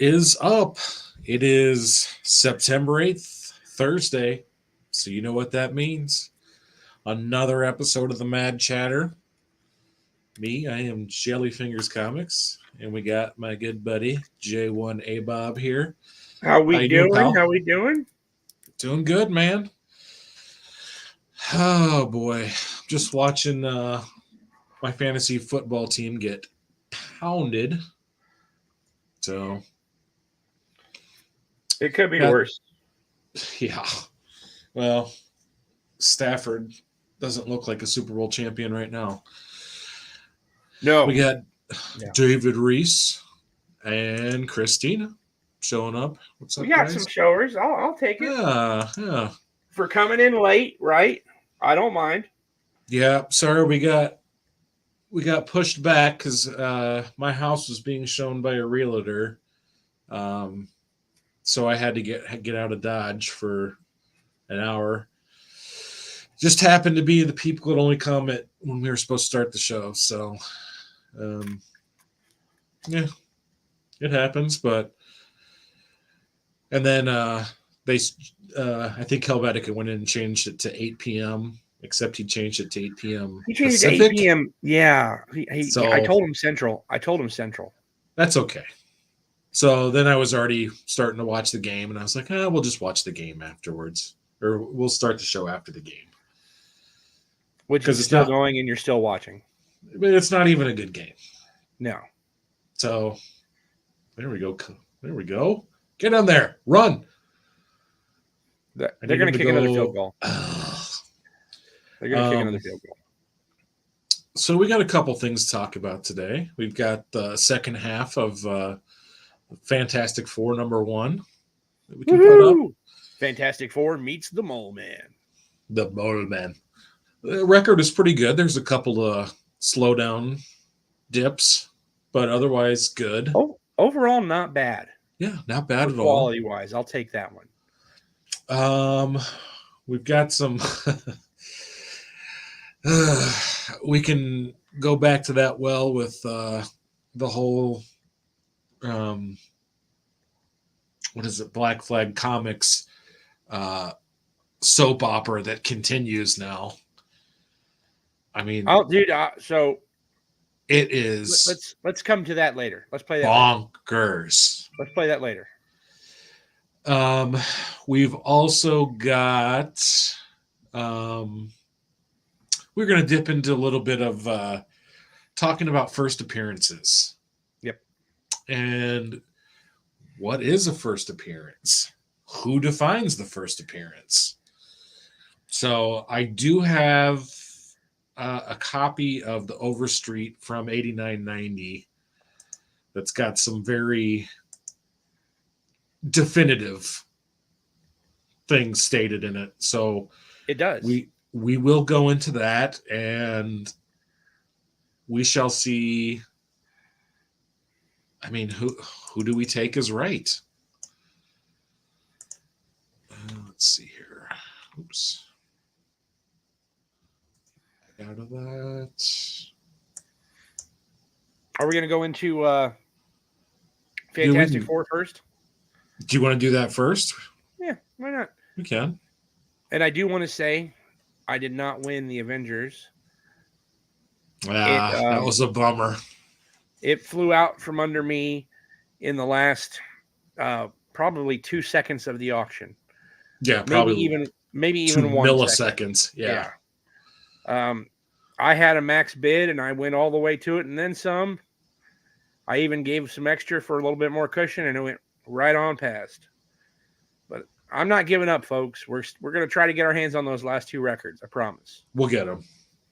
is up. It is September 8th, Thursday. So you know what that means. Another episode of the Mad Chatter. Me, I am Jellyfingers Comics, and we got my good buddy J1A Bob here. How you we doing, doing? pal? How we doing? Doing good, man. Oh boy, just watching my fantasy football team get pounded. So It could be worse. Yeah. Well, Stafford doesn't look like a Super Bowl champion right now. No. We got David Reese and Christina showing up. What's up, We got guys? some showers. I'll take it. Yeah. For coming in late, right? I don't mind. Yeah, sorry we got pushed back because my house was being shown by a realtor. So I had to get out of Dodge for an hour. Just happened to be the people that only come at when we were supposed to start the show. So, yeah, it happens. But and then they, I think Helvetica went in and changed it to 8 p.m. Except he changed it to 8 p.m. He changed Pacific. it to 8 p.m. Yeah, So I told him Central. That's okay. So then I was already starting to watch the game, and I was like, we'll just watch the game afterwards, or we'll start the show after the game. Which is still going, and you're still watching. But it's not even a good game. No. So there we go. There we go. Get on there. Run. They're going to kick another field goal. They're going to kick another field goal. So we got a couple things to talk about today. We've got the second half of Fantastic Four #1 that we can put up. Fantastic Four meets the Mole Man. The Mole Man. The record is pretty good. There's a couple of slowdown dips, but otherwise good. Oh, overall, not bad. Yeah, not bad at all. Quality-wise, I'll take that one. We've got some. We can go back to that well with the whole. What is it? Black Flag Comics soap opera that continues now. I mean, so it is. Let's come to that later. Let's play that. Bonkers. Let's play that later. We've also got. We're going to dip into a little bit of talking about first appearances. Yep. And what is a first appearance? Who defines the first appearance? So I do have a copy of the Overstreet from 89-90 that's got some very definitive things stated in it. So it does. We will go into that, and we shall see. I mean, who do we take as right? Let's see here. Oops. Out of that. Are we going to go into Fantastic Four first? Do you want to do that first? Yeah, why not? We can. And I do want to say, I did not win the Avengers. That was a bummer. It flew out from under me in the last probably 2 seconds of the auction. Yeah, probably maybe even 1 milliseconds. Yeah. I had a max bid and I went all the way to it and then some. I even gave some extra for a little bit more cushion and it went right on past. But I'm not giving up, folks. We're going to try to get our hands on those last 2 records. I promise. We'll get them.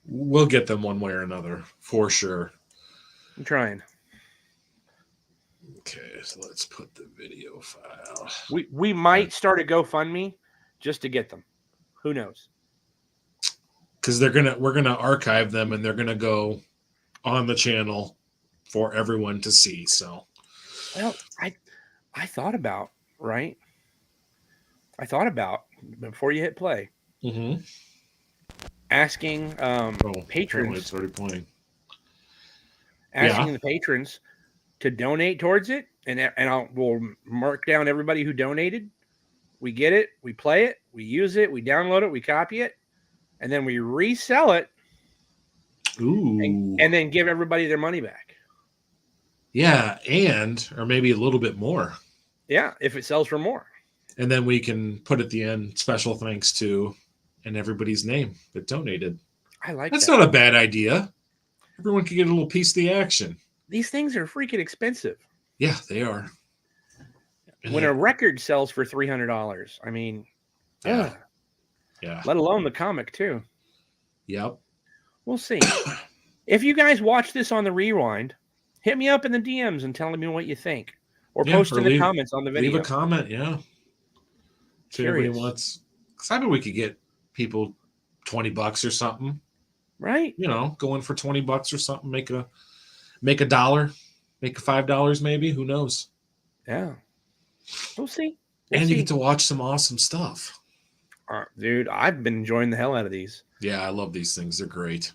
We'll get them one way or another for sure. I'm trying. Okay, so let's put the video file. We might start a GoFundMe just to get them. Who knows? Because we're gonna archive them and they're gonna go on the channel for everyone to see. So, well, I thought about before you hit play, asking patrons. It's already playing. Asking the patrons to donate towards it, and we'll mark down everybody who donated. We get it, we play it, we use it, we download it, we copy it, and then we resell it. Ooh. And then give everybody their money back. Yeah, or maybe a little bit more. Yeah, if it sells for more. And then we can put at the end special thanks to and everybody's name that donated. I like That's that. not a bad idea. Everyone can get a little piece of the action. These things are freaking expensive. Yeah, they are. When a record sells for $300, I mean, yeah. Let alone the comic too. Yep. We'll see. If you guys watch this on the rewind, hit me up in the DMs and tell me what you think, or post in the comments on the video. Leave a comment, yeah. If anybody wants, because I bet we could get people $20 or something, right? You know, go in for $20 or something, make a $1, make a $5 maybe. Who knows? Yeah, we'll see. And you get to watch some awesome stuff. Dude, I've been enjoying the hell out of these. Yeah, I love these things. They're great.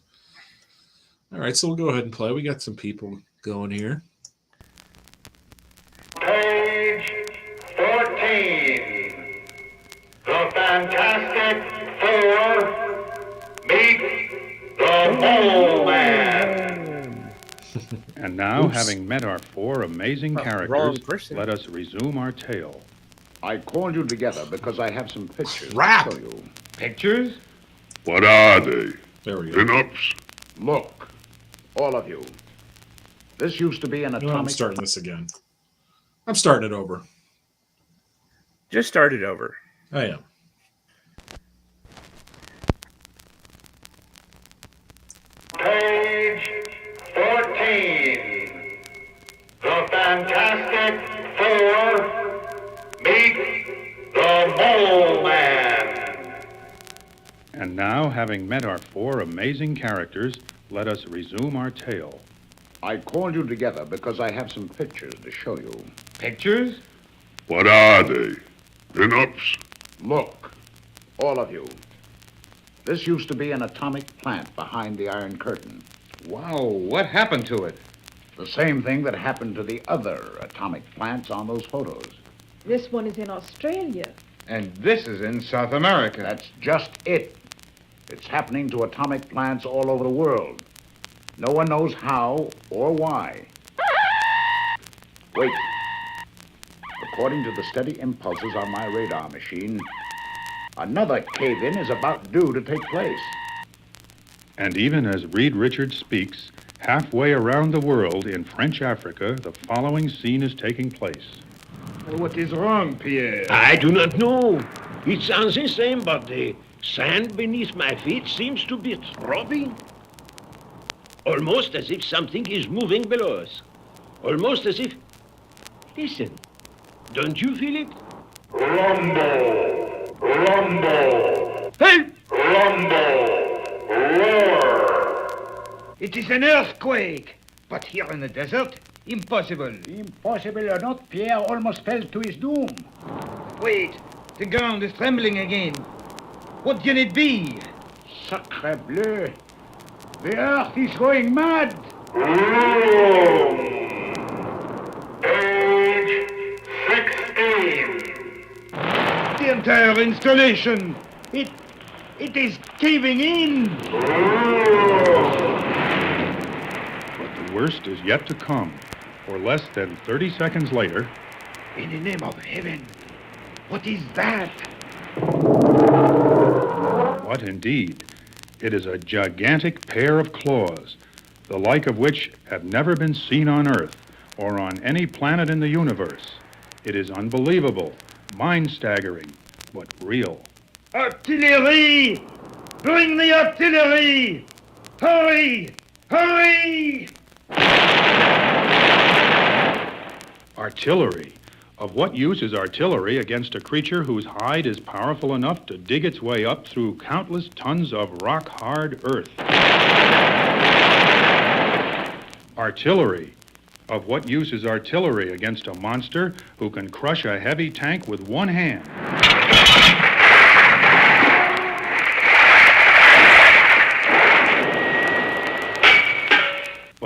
All right, so we'll go ahead and play. We got some people going here. Page 14. The Fantastic Four meet the Mole Man. And now, having met our 4 amazing characters, let us resume our tale. I called you together because I have some pictures to show you. Pictures? What are they? There we go. Pin-ups? Look, all of you. This used to be an atomic... I'm starting this again. I'm starting it over. Just start it over. I am. Page 14. The Fantastic Four meet the Mole Man. And now, having met our 4 amazing characters, let us resume our tale. I called you together because I have some pictures to show you. Pictures? What are they? Pin-ups? Look, all of you. This used to be an atomic plant behind the Iron Curtain. Wow, what happened to it? The same thing that happened to the other atomic plants on those photos. This one is in Australia. And this is in South America. That's just it. It's happening to atomic plants all over the world. No one knows how or why. Wait. According to the steady impulses on my radar machine, another cave-in is about due to take place. And even as Reed Richards speaks, halfway around the world in French Africa, the following scene is taking place. What is wrong, Pierre? I do not know. It sounds the same, but the sand beneath my feet seems to be throbbing. Almost as if something is moving below us. Almost as if... Listen. Don't you feel it? Rumble! Rumble! Help! Rumble! Roar! It is an earthquake. But here in the desert, impossible. Impossible or not, Pierre almost fell to his doom. Wait, the ground is trembling again. What can it be? Sacre bleu. The earth is going mad. Page 16. The entire installation. It is caving in. But the worst is yet to come, for less than 30 seconds later... In the name of heaven, what is that? What indeed? It is a gigantic pair of claws, the like of which have never been seen on Earth or on any planet in the universe. It is unbelievable, mind-staggering, but real. Artillery! Bring the artillery! Hurry! Hurry! Artillery. Of what use is artillery against a creature whose hide is powerful enough to dig its way up through countless tons of rock-hard earth? Artillery. Of what use is artillery against a monster who can crush a heavy tank with one hand?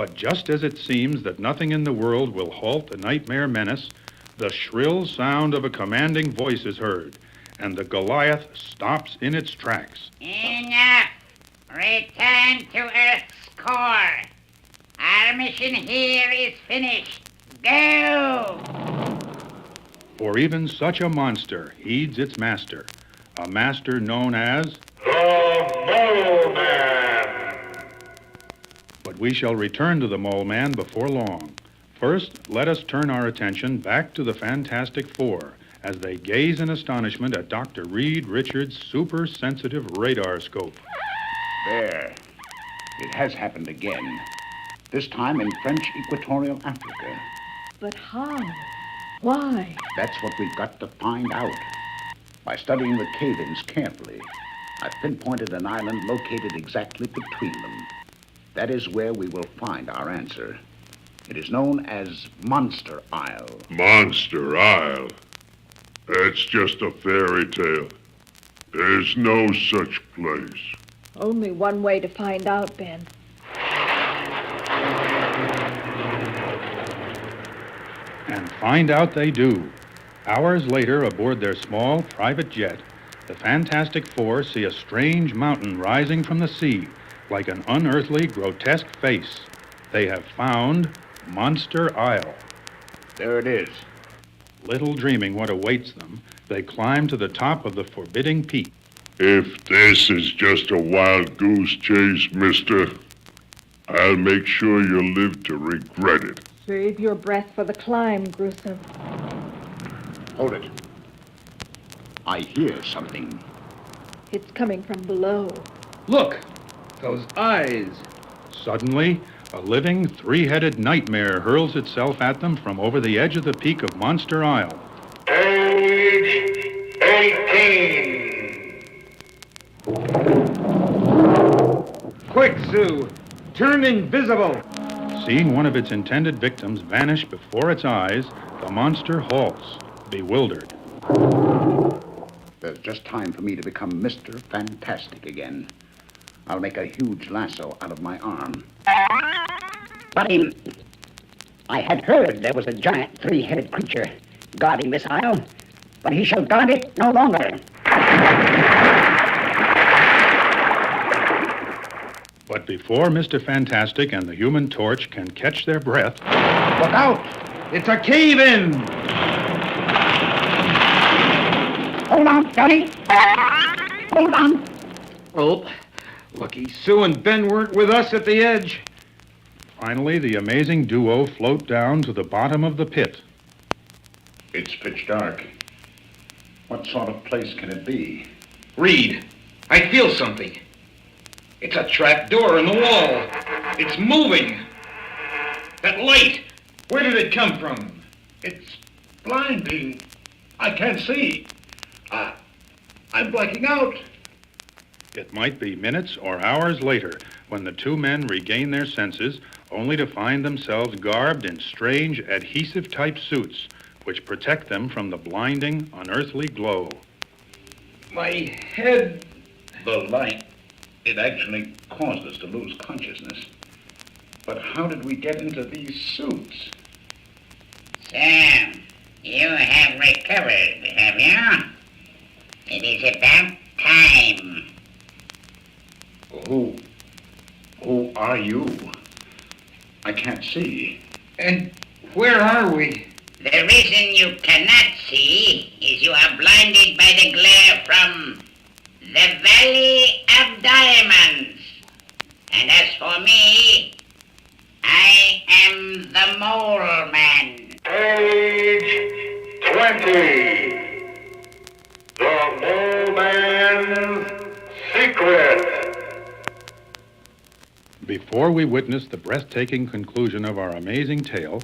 But just as it seems that nothing in the world will halt the nightmare menace, the shrill sound of a commanding voice is heard, and the Goliath stops in its tracks. Enough! Return to Earth's core. Our mission here is finished. Go! For even such a monster heeds its master, a master known as The Mole Man. But we shall return to the Mole Man before long. First, let us turn our attention back to the Fantastic Four as they gaze in astonishment at Dr. Reed Richards' super-sensitive radar scope. There. It has happened again. This time in French Equatorial Africa. But how? Why? That's what we've got to find out. By studying the cave-ins carefully, I've pinpointed an island located exactly between them. That is where we will find our answer. It is known as Monster Isle. Monster Isle? That's just a fairy tale. There's no such place. Only one way to find out, Ben. And find out they do. Hours later, aboard their small private jet, the Fantastic Four see a strange mountain rising from the sea, like an unearthly, grotesque face. They have found Monster Isle. There it is. Little dreaming what awaits them, they climb to the top of the forbidding peak. If this is just a wild goose chase, mister, I'll make sure you live to regret it. Save your breath for the climb, Gruesome. Hold it. I hear something. It's coming from below. Look! Those eyes! Suddenly, a living, three-headed nightmare hurls itself at them from over the edge of the peak of Monster Isle. Age 18. Quick, Sue! Turn invisible! Seeing one of its intended victims vanish before its eyes, the monster halts, bewildered. There's just time for me to become Mr. Fantastic again. I'll make a huge lasso out of my arm. But I had heard there was a giant three-headed creature guarding this isle, but he shall guard it no longer. But before Mr. Fantastic and the Human Torch can catch their breath... Look out! It's a cave-in! Hold on, Johnny. Hold on. Oh, lucky Sue and Ben weren't with us at the edge. Finally, the amazing duo float down to the bottom of the pit. It's pitch dark. What sort of place can it be? Reed, I feel something. It's a trap door in the wall. It's moving. That light, where did it come from? It's blinding. I can't see. I'm blacking out. It might be minutes or hours later when the two men regain their senses, only to find themselves garbed in strange adhesive-type suits which protect them from the blinding, unearthly glow. My head. The light, it actually caused us to lose consciousness. But how did we get into these suits? Sam, you have recovered, have you? It is about time. Who are you? I can't see. And where are we? The reason you cannot see is you are blinded by the glare from the Valley of Diamonds. And as for me, I am the Mole Man. Age 20. The Mole Man's Secret. Before we witness the breathtaking conclusion of our amazing tale,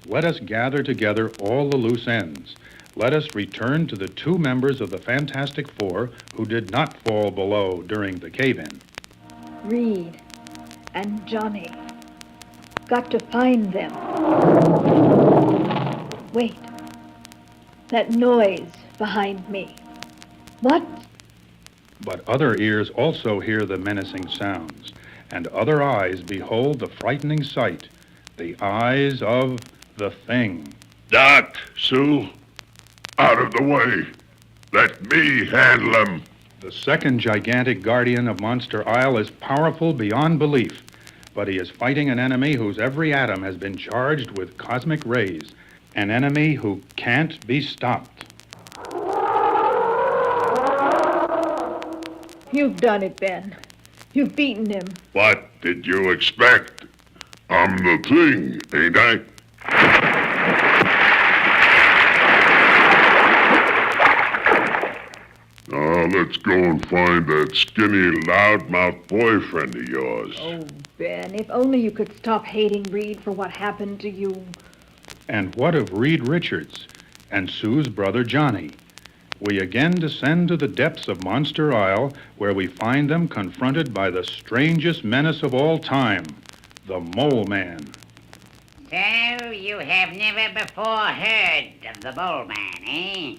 let us gather together all the loose ends. Let us return to the two members of the Fantastic Four who did not fall below during the cave-in. Reed and Johnny. Got to find them. Wait. That noise behind me. What? But other ears also hear the menacing sounds, and other eyes behold the frightening sight, the eyes of the Thing. Doc, Sue, out of the way. Let me handle him. The second gigantic guardian of Monster Isle is powerful beyond belief, but he is fighting an enemy whose every atom has been charged with cosmic rays, an enemy who can't be stopped. You've done it, Ben. You've beaten him. What did you expect? I'm the Thing, ain't I? Now let's go and find that skinny, loudmouth boyfriend of yours. Oh, Ben, if only you could stop hating Reed for what happened to you. And what of Reed Richards and Sue's brother Johnny? We again descend to the depths of Monster Isle, where we find them confronted by the strangest menace of all time, the Mole Man. So you have never before heard of the Mole Man, eh?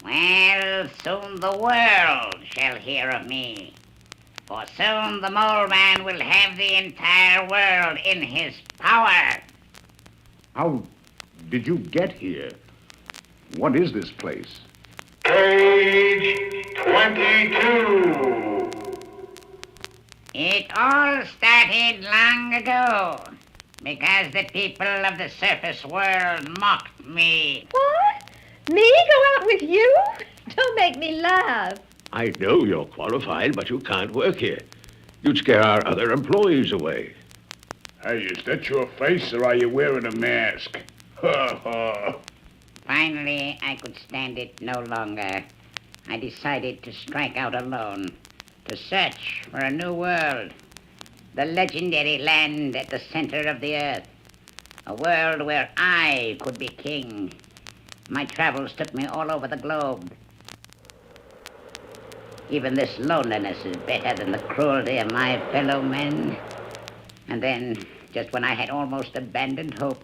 Well, soon the world shall hear of me. For soon the Mole Man will have the entire world in his power. How did you get here? What is this place? Page 22. It all started long ago because the people of the surface world mocked me. What? Me go out with you? Don't make me laugh. I know you're qualified, but you can't work here. You'd scare our other employees away. Hey, is that your face, or are you wearing a mask? Ha ha. Finally, I could stand it no longer. I decided to strike out alone, to search for a new world, the legendary land at the center of the earth, a world where I could be king. My travels took me all over the globe. Even this loneliness is better than the cruelty of my fellow men. And then, just when I had almost abandoned hope,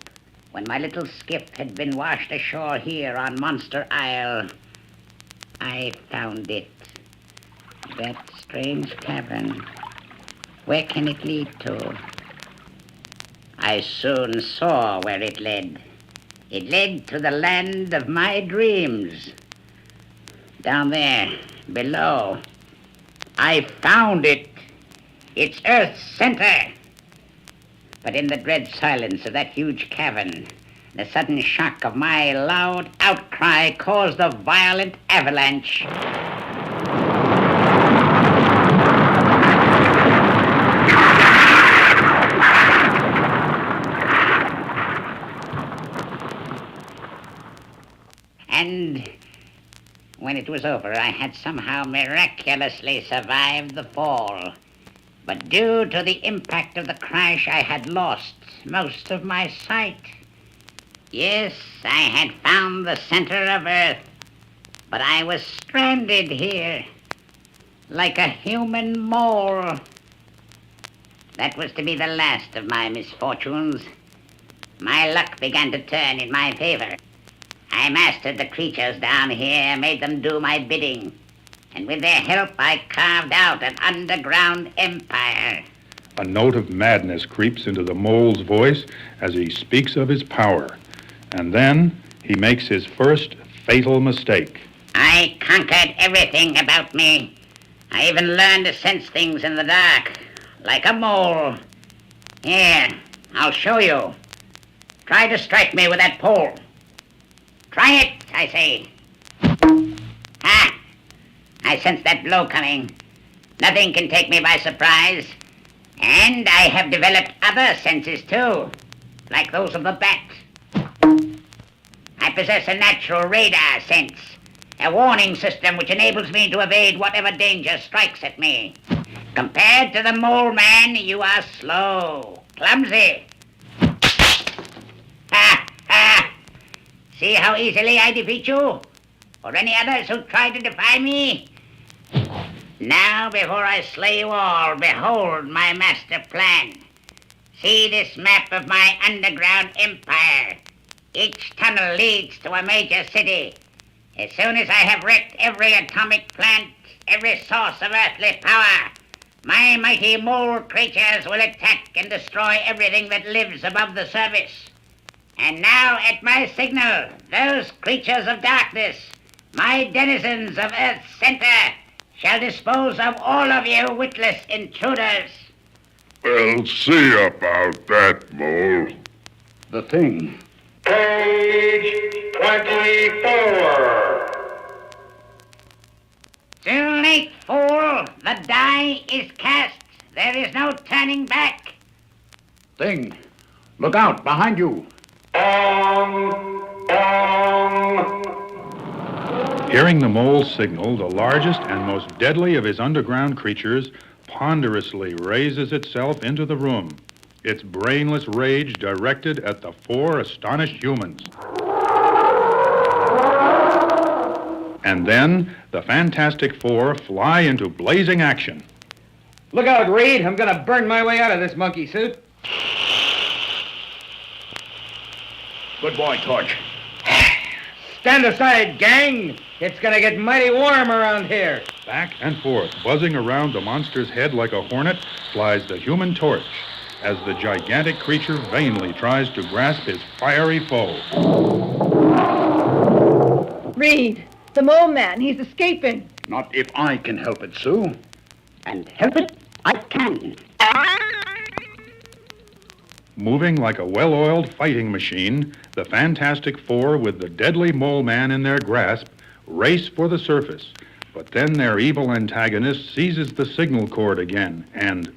when my little skiff had been washed ashore here on Monster Isle, I found it. That strange cavern. Where can it lead to? I soon saw where it led. It led to the land of my dreams. Down there, below. I found it. It's Earth's center. But in the dread silence of that huge cavern, the sudden shock of my loud outcry caused a violent avalanche. And when it was over, I had somehow miraculously survived the fall. But due to the impact of the crash, I had lost most of my sight. Yes, I had found the center of Earth, but I was stranded here, like a human mole. That was to be the last of my misfortunes. My luck began to turn in my favor. I mastered the creatures down here, made them do my bidding. And with their help, I carved out an underground empire. A note of madness creeps into the mole's voice as he speaks of his power. And then he makes his first fatal mistake. I conquered everything about me. I even learned to sense things in the dark, like a mole. Here, I'll show you. Try to strike me with that pole. Try it, I say. Ha! I sense that blow coming. Nothing can take me by surprise. And I have developed other senses too, like those of the bat. I possess a natural radar sense, a warning system which enables me to evade whatever danger strikes at me. Compared to the Mole Man, you are slow, clumsy. Ha! Ha! See how easily I defeat you? Or any others who try to defy me? Now, before I slay you all, behold my master plan. See this map of my underground empire. Each tunnel leads to a major city. As soon as I have wrecked every atomic plant, every source of earthly power, my mighty mole creatures will attack and destroy everything that lives above the surface. And now, at my signal, those creatures of darkness, my denizens of Earth's center, shall dispose of all of you witless intruders. Well, see about that, Mole. The thing. Page 24. Too late, fool. The die is cast. There is no turning back. Thing. Look out, behind you. Bong, bong. Hearing the mole's signal, the largest and most deadly of his underground creatures ponderously raises itself into the room, its brainless rage directed at the 4 astonished humans. And then the Fantastic Four fly into blazing action. Look out, Reed. I'm gonna burn my way out of this monkey suit. Good boy, Torch. Stand aside, gang. It's gonna get mighty warm around here. Back and forth, buzzing around the monster's head like a hornet, flies the Human Torch as the gigantic creature vainly tries to grasp his fiery foe. Reed, the mole man, he's escaping. Not if I can help it, Sue. And help it, I can. Moving like a well-oiled fighting machine, the Fantastic Four, with the deadly mole man in their grasp, race for the surface. But then their evil antagonist seizes the signal cord again, and...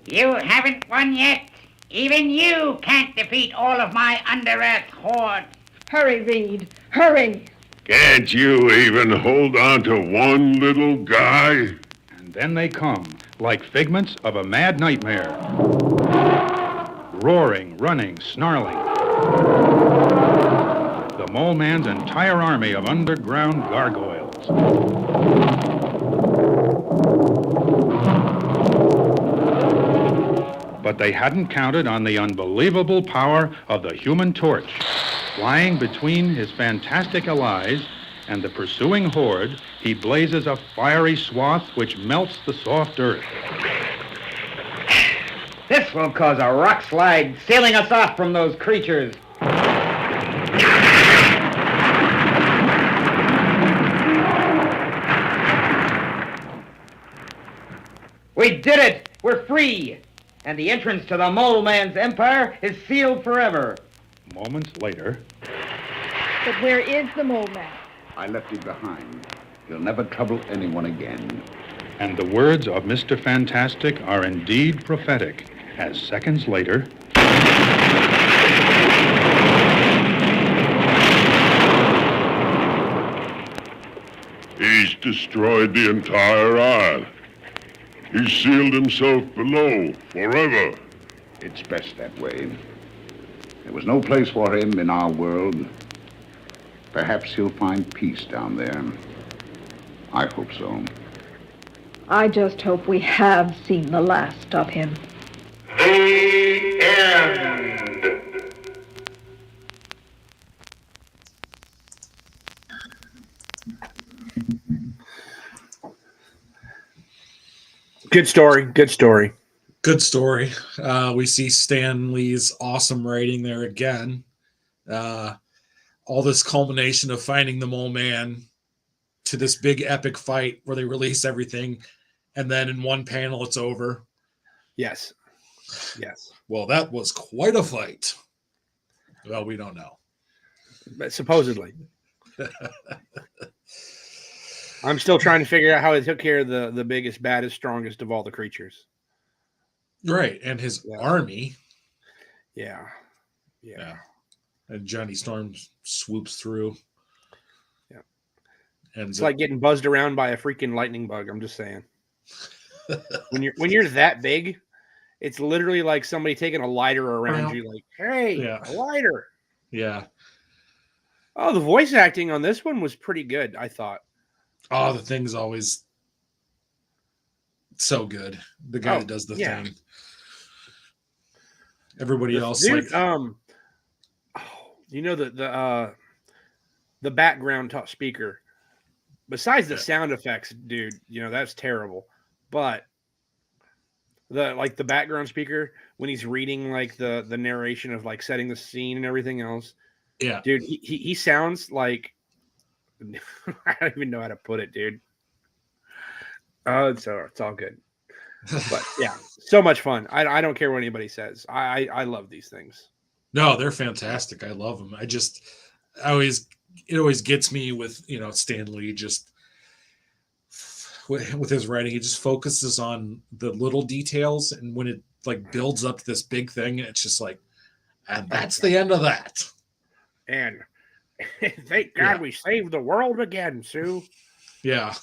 You haven't won yet. Even you can't defeat all of my Under-Earth horde. Hurry, Reed, hurry. Can't you even hold on to one little guy? And then they come, like figments of a mad nightmare. Roaring, running, snarling. The Mole Man's entire army of underground gargoyles. But they hadn't counted on the unbelievable power of the Human Torch. Flying between his fantastic allies and the pursuing horde, he blazes a fiery swath which melts the soft earth. This will cause a rock slide, sealing us off from those creatures. We did it! We're free! And the entrance to the Mole Man's empire is sealed forever. Moments later... But where is the mole man? I left him behind. He'll never trouble anyone again. And the words of Mr. Fantastic are indeed prophetic, as seconds later... He's destroyed the entire isle. He's sealed himself below forever. It's best that way. There was no place for him in our world. Perhaps he'll find peace down there. I hope so. I just hope we have seen the last of him. The end. Good story. Good story. Good story. We see Stan Lee's awesome writing there again. All this culmination of finding the Mole Man to this big epic fight where they release everything, and then in one panel it's over. Yes. Yes. Well, that was quite a fight. Well, we don't know. But supposedly. I'm still trying to figure out how he took care of the biggest, baddest, strongest of all the creatures. Right. And his army. Yeah. Yeah. And Johnny Storm swoops through. Yeah. And it's like getting buzzed around by a freaking lightning bug. I'm just saying. when you're that big, it's literally like somebody taking a lighter around you, like, hey, a lighter. Yeah. Oh, the voice acting on this one was pretty good, I thought. Oh, the Thing's always so good. The guy that does the Thing. Everybody else, dude, you know the background speaker besides the sound effects, dude, that's terrible. But the background speaker when he's reading like the narration of like setting the scene and everything else. Yeah, dude, he sounds like I don't even know how to put it, dude. It's all good. But yeah, so much fun. I don't care what anybody says. I love these things. No, they're fantastic. I love them. It always gets me with Stan Lee just with his writing. He just focuses on the little details, and when it like builds up to this big thing, it's just like, and that's the end of that. And thank God we saved the world again, Sue. Yeah.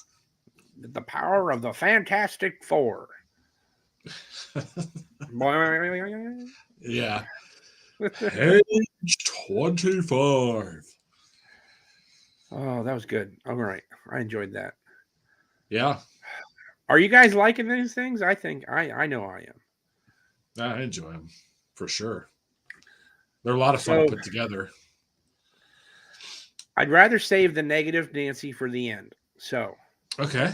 The power of the Fantastic Four. Yeah. Page 25. Oh, that was good. All right. I enjoyed that. Yeah. Are you guys liking these things? I think I know I am. I enjoy them for sure. They're a lot of fun to put together. I'd rather save the negative Nancy for the end. So, okay.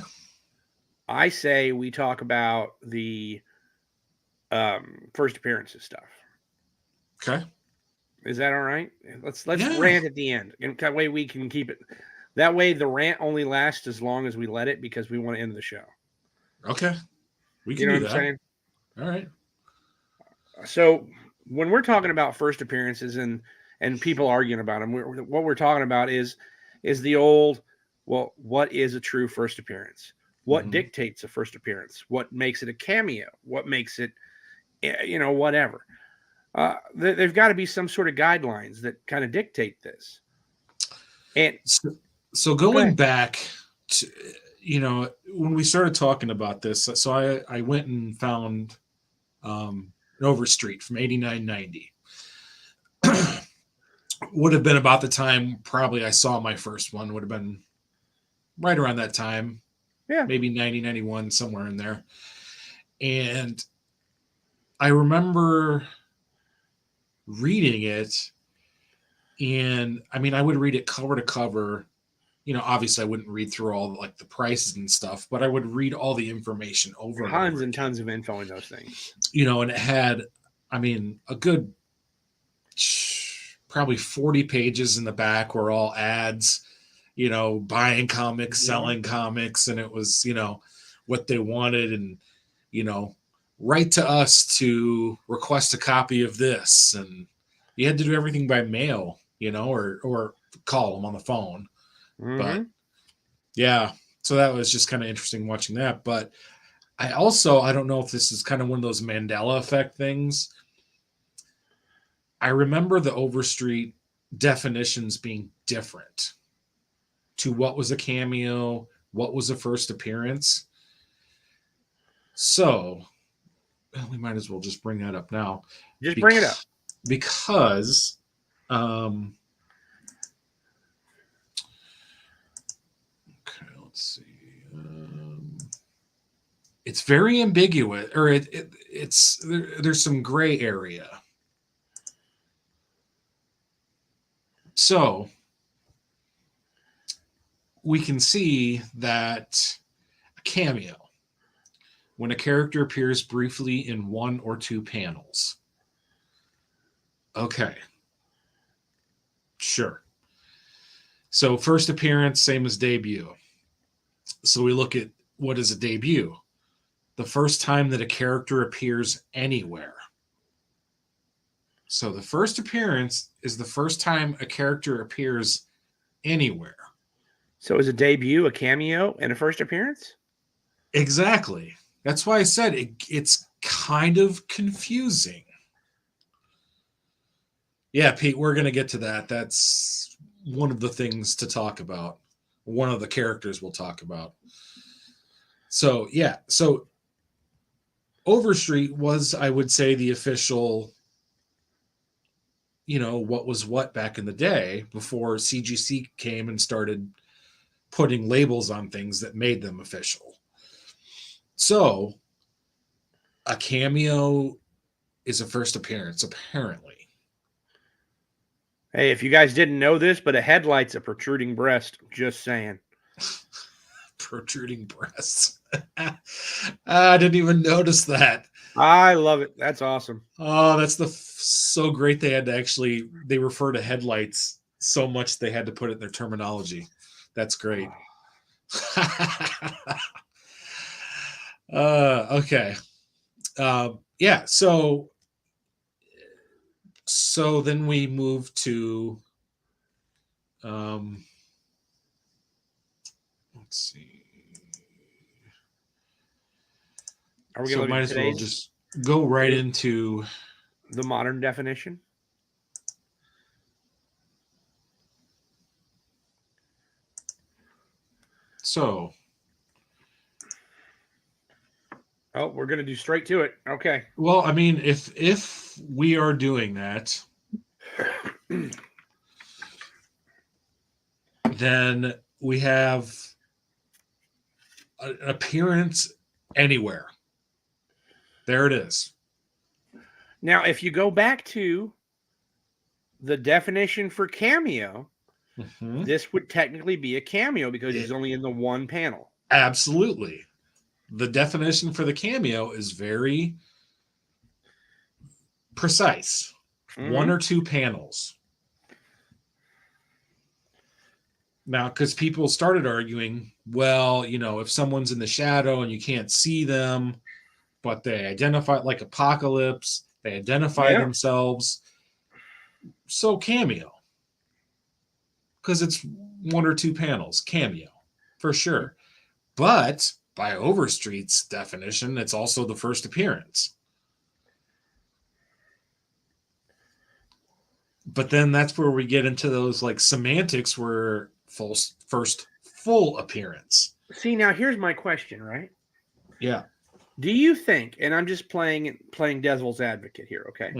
I say we talk about the first appearances stuff. Okay. Is that all right? Let's rant at the end. And that way we can keep it. That way the rant only lasts as long as we let it because we want to end the show. Okay. We can do that. I'm saying? All right. So when we're talking about first appearances and people arguing about them, what we're talking about is the old, well, what is a true first appearance? What dictates a first appearance? What makes it a cameo? What makes it, whatever. There've got to be some sort of guidelines that kind of dictate this. And so going back to, when we started talking about this, so I went and found an Overstreet from 89-90. Would have been about the time probably I saw my first one, would have been right around that time. Yeah. Maybe 90, 91, somewhere in there. And I remember reading it, and I mean, I would read it cover to cover. Obviously I wouldn't read through all like the prices and stuff, but I would read all the information over tons and tons of info in those things. And it had, I mean, a good probably 40 pages in the back were all ads, buying comics, selling comics, and it was, what they wanted, and, write to us to request a copy of this, and you had to do everything by mail, or call them on the phone. But yeah, so that was just kind of interesting watching that. But I don't know if this is kind of one of those Mandela effect things. I remember the Overstreet definitions being different to what was a cameo, what was a first appearance. So we might as well just bring that up now. Just bring it up. Because let's see. It's very ambiguous, or it's there's some gray area. So we can see that a cameo, when a character appears briefly in one or two panels. Okay. Sure. So first appearance, same as debut. So we look at what is a debut? The first time that a character appears anywhere. So the first appearance is the first time a character appears anywhere. So is a debut a cameo and a first appearance? Exactly. That's why I said it's kind of confusing. Yeah, Pete, we're going to get to that. That's one of the things to talk about. One of the characters we'll talk about. So, yeah. So Overstreet was, I would say, the official, what was what back in the day before CGC came and started putting labels on things that made them official. So a cameo is a first appearance, apparently. Hey, if you guys didn't know this, but a headlight's a protruding breast. Just saying. Protruding breasts. I didn't even notice that. I love it. That's awesome. Oh, that's so great. They had to they refer to headlights so much they had to put it in their terminology. That's great. Okay. Yeah. So then we move to, let's see. Are we So going to might as well just go right into the modern definition? So. Oh, we're going to do straight to it. Okay. Well, I mean, if we are doing that, then we have an appearance anywhere. There it is. Now, if you go back to the definition for cameo, this would technically be a cameo because he's only in the one panel. Absolutely. The definition for the cameo is very precise. One or two panels. Now, because people started arguing, well, if someone's in the shadow and you can't see them, but they identify, like Apocalypse, they identify themselves. So cameo. Because it's one or two panels. Cameo. For sure. But by Overstreet's definition, it's also the first appearance. But then that's where we get into those like semantics where first full appearance. See, now here's my question, right? Yeah. Do you think, and I'm just playing devil's advocate here, okay?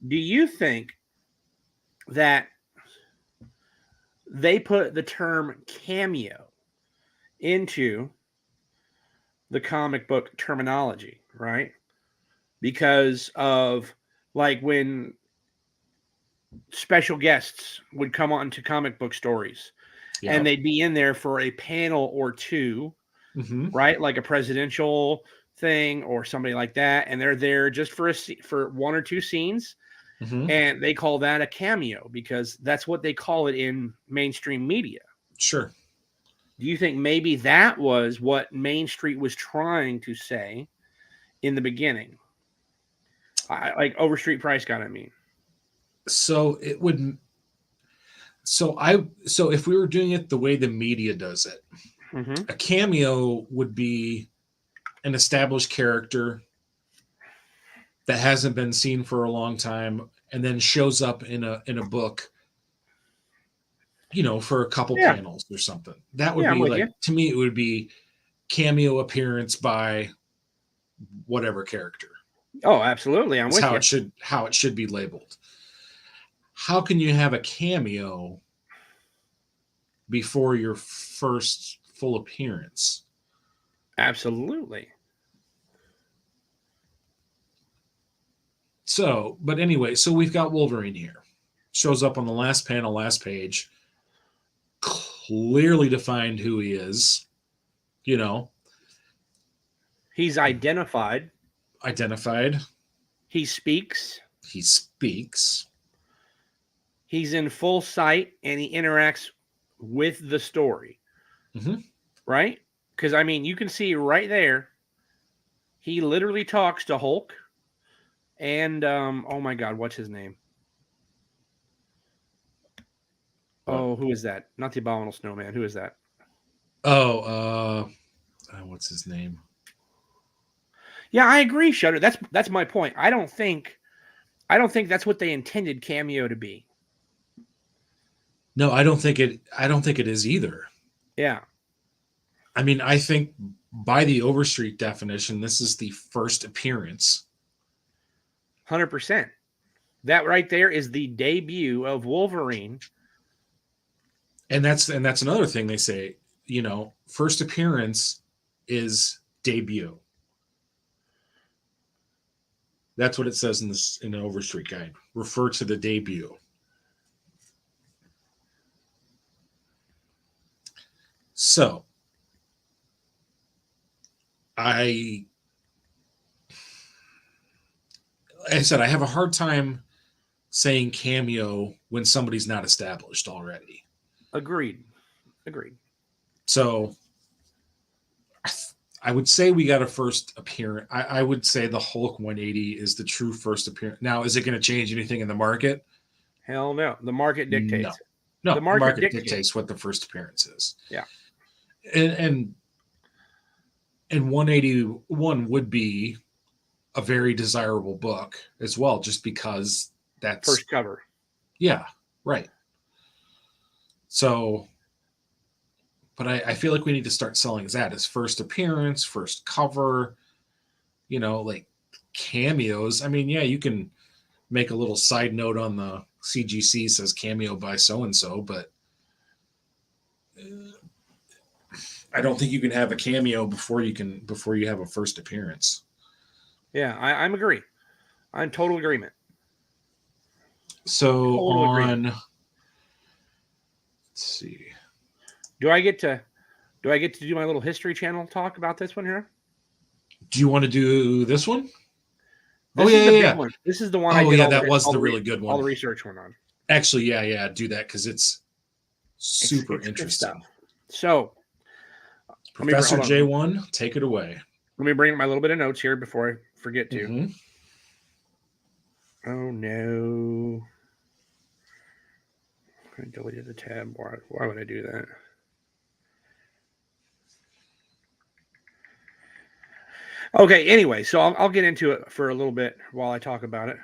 Do you think that they put the term cameo into the comic book terminology, right? Because of like when special guests would come on to comic book stories and they'd be in there for a panel or two, right? Like a presidential thing or somebody like that. And they're there just for one or two scenes. And they call that a cameo because that's what they call it in mainstream media. Sure. Do you think maybe that was what Main Street was trying to say in the beginning? Like Overstreet Price got, I mean. So it would. So if we were doing it the way the media does it, a cameo would be an established character that hasn't been seen for a long time and then shows up in a book, for a couple panels or something. That would be like, to me, it would be cameo appearance by whatever character. Oh, absolutely. I'm with you. How it should be labeled. How can you have a cameo before your first full appearance? Absolutely. So, but anyway, so we've got Wolverine here. Shows up on the last panel, last page. Clearly defined who he is. He's identified. He speaks. He's in full sight and he interacts with the story. Right? Because, I mean, you can see right there, he literally talks to Hulk and, oh my God, what's his name? Oh, who is that? Not the Abominable Snowman. Who is that? What's his name? Yeah, I agree, Shudder. That's my point. I don't think that's what they intended cameo to be. No, I don't think it is either. Yeah. I mean, I think by the Overstreet definition, this is the first appearance. 100%. That right there is the debut of Wolverine. And that's another thing they say, first appearance is debut. That's what it says in the Overstreet guide. Refer to the debut. So I said I have a hard time saying cameo when somebody's not established already. Agreed. So I would say we got a first appearance. I would say the Hulk 180 is the true first appearance. Now, is it going to change anything in the market? Hell no. The market dictates. No, the the market dictates what the first appearance is. Yeah. And 181 would be a very desirable book as well, just because that's First cover. Yeah, right. So, but I feel like we need to start selling that as first appearance, first cover, like cameos. I mean, yeah, you can make a little side note on the CGC says cameo by so-and-so, but I don't think you can have a cameo before you have a first appearance. Yeah, I'm agree. I'm total agreement. So let's see. Do I get to do my little history channel talk about this one here? Do you want to do this one? This is the big one. This is the one. That was the really good one. All the research went on. Actually, yeah, do that because it's super interesting. So, Professor J1, take it away. Let me bring up my little bit of notes here before I forget to. Mm-hmm. Oh no! I deleted the tab. Why would I do that? Okay, anyway, so I'll get into it for a little bit while I talk about it.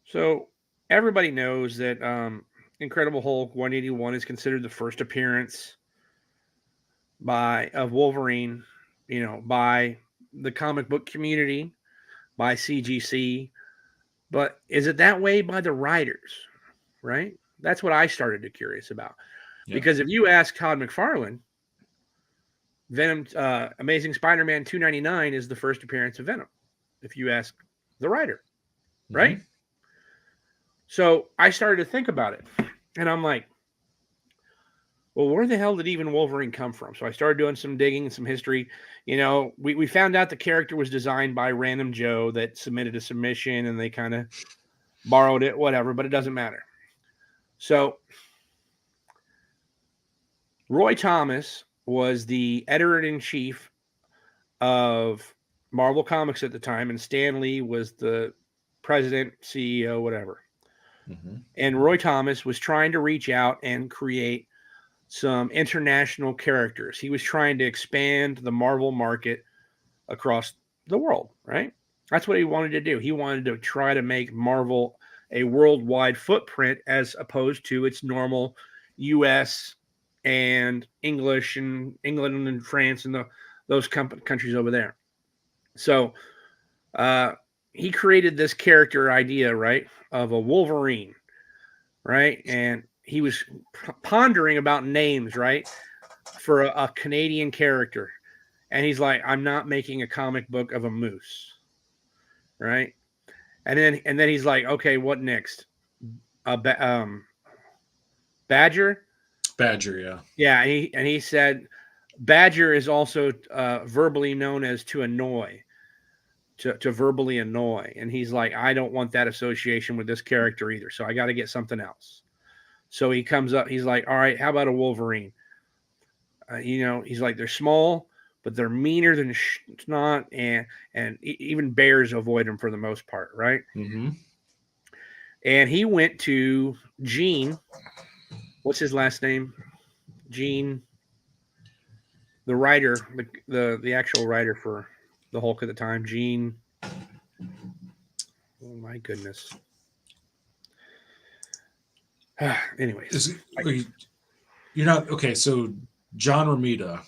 So everybody knows that Incredible Hulk 181 is considered the first appearance of Wolverine, by the comic book community, by CGC. But is it that way by the writers, right? That's what I started to curious about. Yeah. Because if you ask Todd McFarlane, Venom, Amazing Spider-Man 299 is the first appearance of Venom, if you ask the writer, right? Mm-hmm. So I started to think about it, and I'm like, well, where the hell did even Wolverine come from? So I started doing some digging and some history. We found out the character was designed by Random Joe that submitted a submission, and they kind of borrowed it, whatever, but it doesn't matter. So Roy Thomas was the editor-in-chief of Marvel Comics at the time, and Stan Lee was the president, CEO, whatever. Mm-hmm. And Roy Thomas was trying to reach out and create some international characters. He was trying to expand the Marvel market across the world, right? That's what he wanted to do. He wanted to try to make Marvel a worldwide footprint as opposed to its normal U.S. and English and England and France and those countries over there. So he created this character idea, right, of a Wolverine, right? And he was pondering about names, right, for a Canadian character. And he's like, I'm not making a comic book of a moose, right? And then he's like, okay, what next? Badger? Badger, yeah. Yeah, and he said Badger is also verbally known as to annoy, to verbally annoy. And he's like, I don't want that association with this character either, so I got to get something else. So he comes up, he's like, all right, how about a Wolverine? He's like, they're small, but they're meaner than snot, and even bears avoid them for the most part, right? Mm-hmm. And he went to Gene. What's his last name? Gene, the writer, the actual writer for the Hulk at the time, Gene. Oh my goodness. Anyways, you're not okay. So John Romita.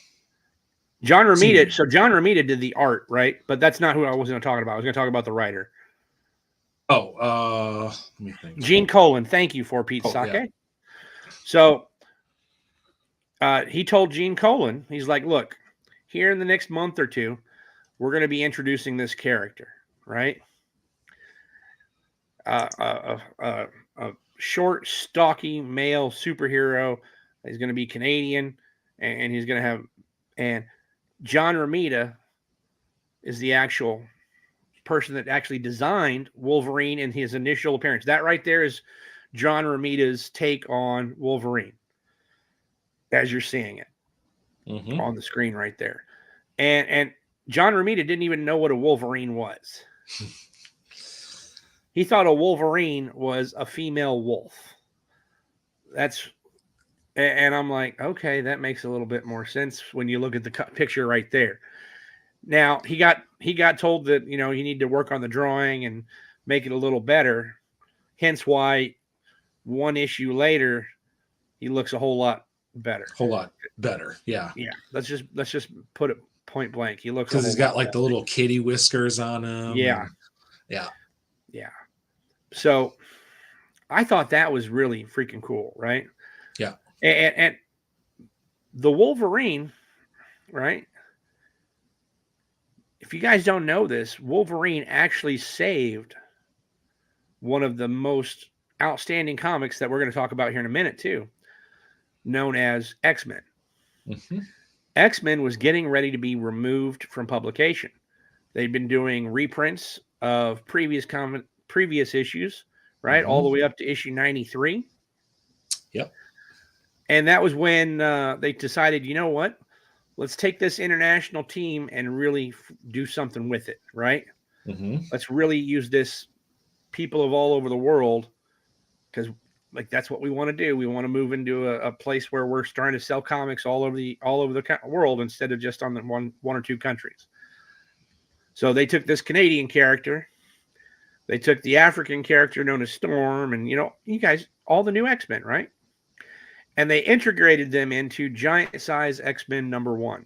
John Romita did the art, right? But that's not who I was going to talk about. I was going to talk about the writer. Oh, let me think. Gene Colan. Thank you for Pete Sake. Yeah. So he told Gene Colan, he's like, look, here in the next month or two, we're going to be introducing this character, right? A short, stocky male superhero He's going to be Canadian, and he's going to have, and John Romita is the actual person that actually designed Wolverine in his initial appearance. That right there is John Romita's take on Wolverine, as you're seeing it on the screen right there. And John Romita didn't even know what a Wolverine was. He thought a Wolverine was a female wolf. And I'm like, okay, that makes a little bit more sense when you look at the picture right there. Now he got told that, you need to work on the drawing and make it a little better. Hence why one issue later, he looks a whole lot better. Yeah. Yeah. Let's just put it point blank. He looks, because he's got like the little kitty whiskers on him. Yeah. Yeah. So I thought that was really freaking cool. Right. Yeah. And the Wolverine, right? If you guys don't know this, Wolverine actually saved one of the most outstanding comics that we're going to talk about here in a minute too, known as X-Men. X-Men was getting ready to be removed from publication. They'd been doing reprints of previous issues, right? All the way up to issue 93. Yep. And that was when they decided, you know what? Let's take this international team and really do something with it, right? Let's really use this people of all over the world, because like that's what we want to do. We want to move into a place where we're starting to sell comics all over the world instead of just on the one or two countries. So they took this Canadian character, they took the African character known as Storm, and you guys, all the new X-Men, right? And they integrated them into Giant Size X-Men #1.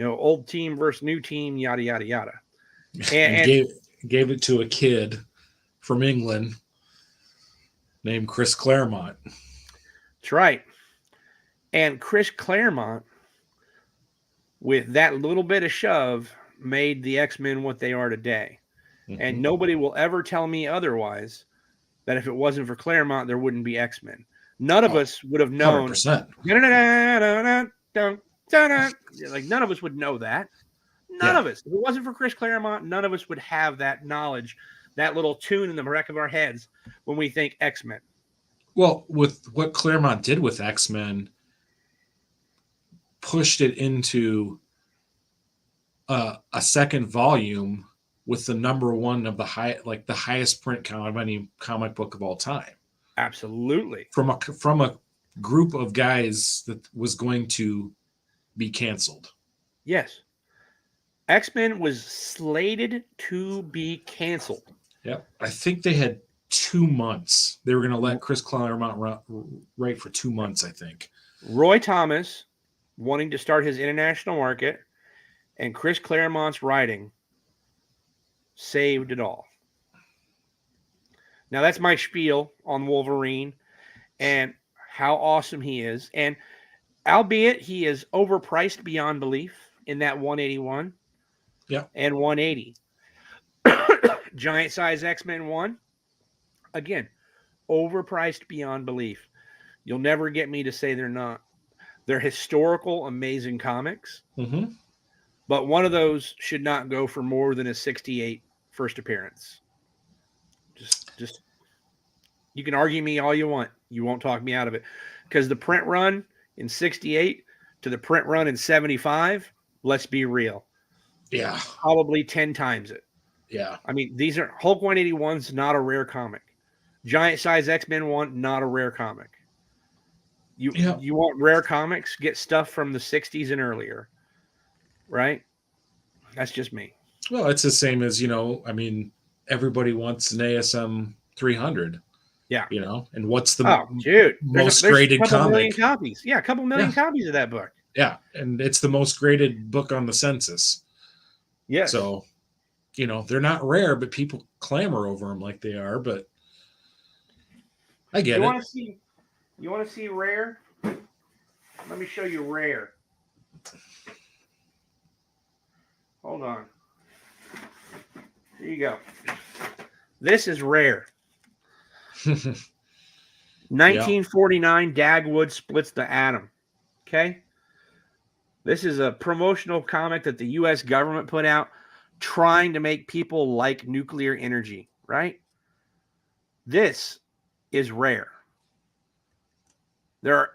Old team versus new team, yada yada yada. And gave it to a kid from England named Chris Claremont. That's right. And Chris Claremont, with that little bit of shove, made the X-Men what they are today. And nobody will ever tell me otherwise, that if it wasn't for Claremont, there wouldn't be X-Men. None of us would have known. 100%. Like none of us would know that. None of us. If it wasn't for Chris Claremont, none of us would have that knowledge, that little tune in the back of our heads when we think X-Men. Well, with what Claremont did with X-Men, pushed it into a second volume with the #1 of the highest print count of any comic book of all time. Absolutely. From a group of guys that was going to be canceled. Yes. X-Men was slated to be canceled. Yep. I think they had 2 months. They were going to let Chris Claremont write for 2 months, I think. Roy Thomas wanting to start his international market, and Chris Claremont's writing saved it all. Now that's my spiel on Wolverine and how awesome he is. And albeit he is overpriced beyond belief in that 181 and 180. Giant Size X-Men 1, again, overpriced beyond belief. You'll never get me to say they're not. They're historical, amazing comics. But one of those should not go for more than a 68 first appearance. Just you can argue me all you want. You won't talk me out of it. Because the print run in 68 to the print run in 75, let's be real. Yeah. Probably 10 times it. Yeah. I mean, these are Hulk 181's not a rare comic. Giant Size X-Men 1, not a rare comic. You want rare comics? Get stuff from the 60s and earlier. Right? That's just me. Well, it's the same as, everybody wants an ASM 300. Yeah. And what's the most there's graded a couple comic? Million copies. Yeah, a couple million copies of that book. Yeah, and it's the most graded book on the census. Yes. So, they're not rare, but people clamor over them like they are, but I get it. You want to see rare? Let me show you rare. Hold on. Here you go. This is rare. 1949, Dagwood splits the atom. Okay. This is a promotional comic that the U.S. government put out trying to make people like nuclear energy, right? This is rare. There are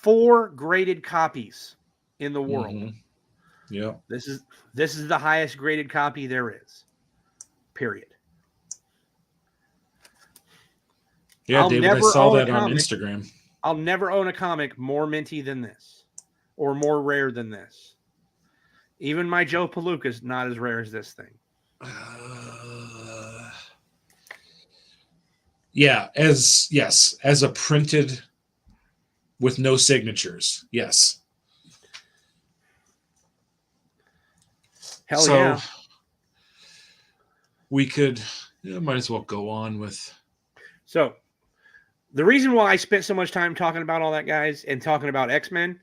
4 graded copies in the world. Mm-hmm. Yeah. This is the highest graded copy there is. Period. Yeah, I'll David, I never saw own a that on comic. Instagram. I'll never own a comic more minty than this or more rare than this. Even my Joe Palooka is not as rare as this thing. Yeah, as a printed with no signatures. Yes. Hell yeah. We could might as well go on with. So the reason why I spent so much time talking about all that, guys, and talking about X-Men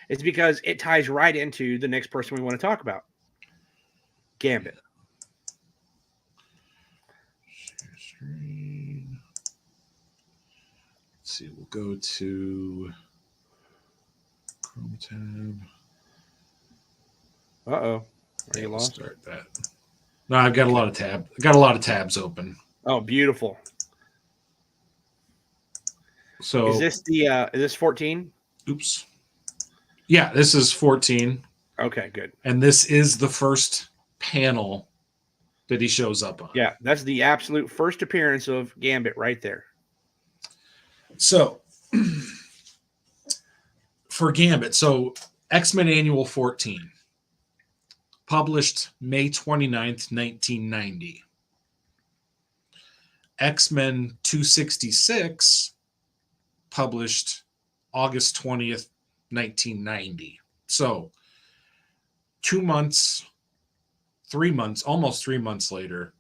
is because it ties right into the next person we want to talk about. Gambit. Let's see, we'll go to Chrome tab. Uh-oh. Are you lost? Start that. No, I've got a lot of tabs open. Oh, beautiful. So is this 14? Oops. Yeah, this is 14. Okay, good. And this is the first panel that he shows up on. Yeah, that's the absolute first appearance of Gambit right there. So for Gambit, so X-Men Annual 14, published May 29th, 1990. X-Men 266, published August 20th, 1990. So 2 months, 3 months, almost 3 months later,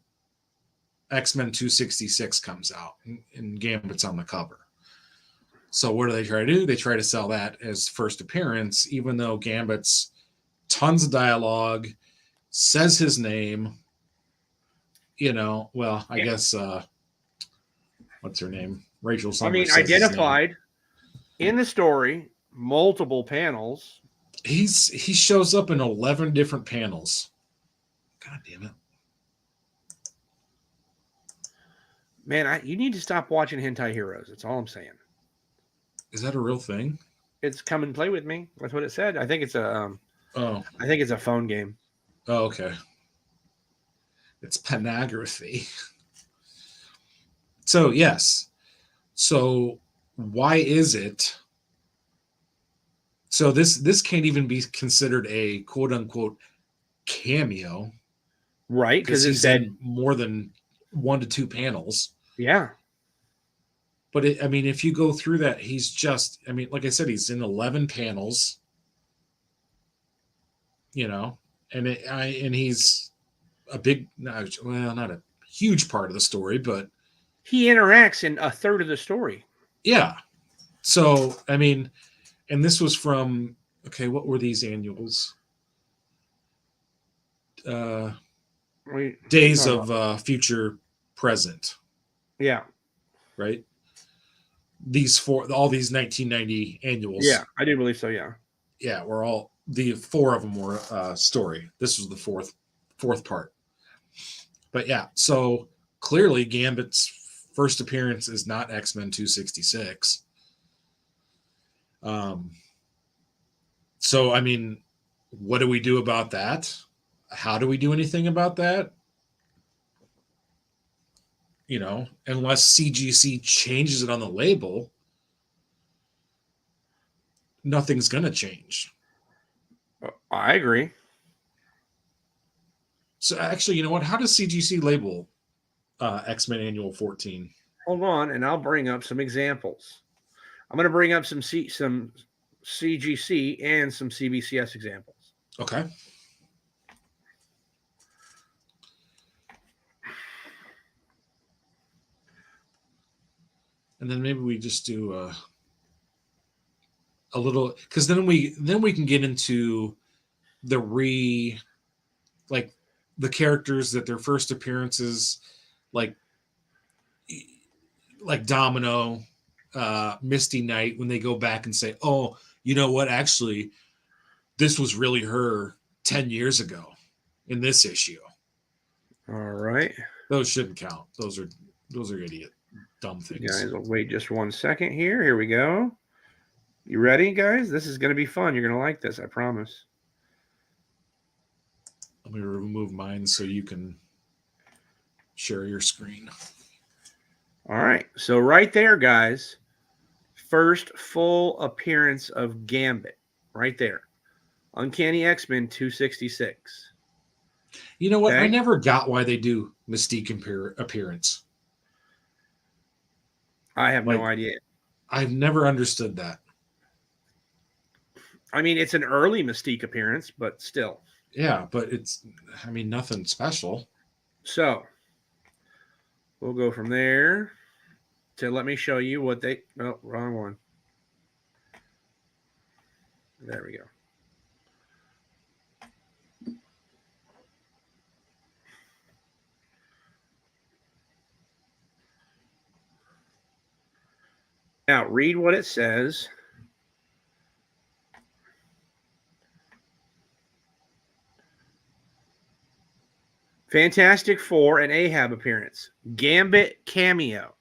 X-Men 266 comes out and Gambit's on the cover. So what do they try to do? They try to sell that as first appearance, even though Gambit's tons of dialogue, says his name, well, I guess, what's her name? Rachel Summers. Identified in the story, multiple panels. He shows up in 11 different panels. God damn it. Man, you need to stop watching Hentai Heroes. That's all I'm saying. Is that a real thing? It's Come and Play With Me. That's what it said. I think it's a I think it's a phone game. Oh, okay. It's pornography. So, yes. So, why is it? So, this can't even be considered a quote-unquote cameo. Right, because he's in more than 1 to 2 panels. Yeah. But, if you go through that, he's just, like I said, he's in 11 panels. And he's a big, not a huge part of the story, but he interacts in a third of the story. Yeah. So, and this was from, what were these annuals? Days of Future Present. Yeah. Right? All these 1990 annuals. Yeah, I do believe so, yeah. Yeah, we're all, the 4 of them were story. This was the fourth part. But yeah, so clearly Gambit's first appearance is not X-Men 266. So, what do we do about that? How do we do anything about that? Unless CGC changes it on the label, nothing's going to change. I agree. So actually, you know what? How does CGC label X-Men Annual 14? Hold on, and I'll bring up some examples. I'm going to bring up some CGC and some CBCS examples. Okay. And then maybe we just do a little, because then we can get into the characters that their first appearances, like Domino, Misty Knight when they go back and say, oh, you know what? Actually, this was really her 10 years ago in this issue. All right. Those shouldn't count. Those are idiot, dumb things. You guys will wait just 1 second here. Here we go. You ready, guys? This is going to be fun. You're going to like this, I promise. Let me remove mine so you can share your screen. All right. So right there, guys, first full appearance of Gambit. Right there. Uncanny X-Men 266. You know what? Okay. I never got why they do Mystique appearance. I have no idea. I've never understood that. I mean, it's an early Mystique appearance, but still. Yeah, but it's, I mean, nothing special. So, we'll go from there to let me show you what they... Oh, wrong one. There we go. Now, read what it says. Fantastic Four and Ahab appearance. Gambit cameo.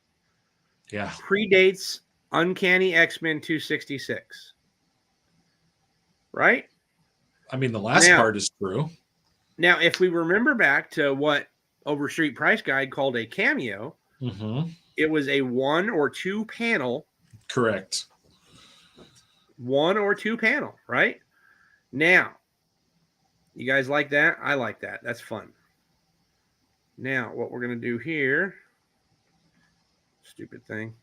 Yeah. Predates Uncanny X-Men 266. Right? I mean, the last part is true. Now, if we remember back to what Overstreet Price Guide called a cameo, it was a 1 or 2 panel. Correct. 1 or 2 panel, right? Now, you guys like that? I like that. That's fun. Now, what we're going to do here, stupid thing,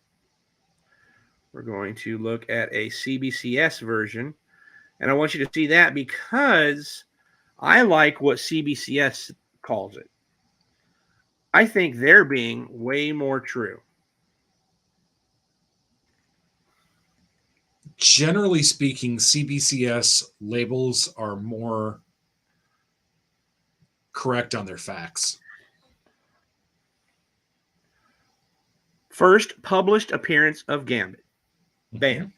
we're going to look at a CBCS version. And I want you to see that because I like what CBCS calls it. I think they're being way more true. Generally speaking, CBCS labels are more correct on their facts. First published appearance of Gambit. Bam.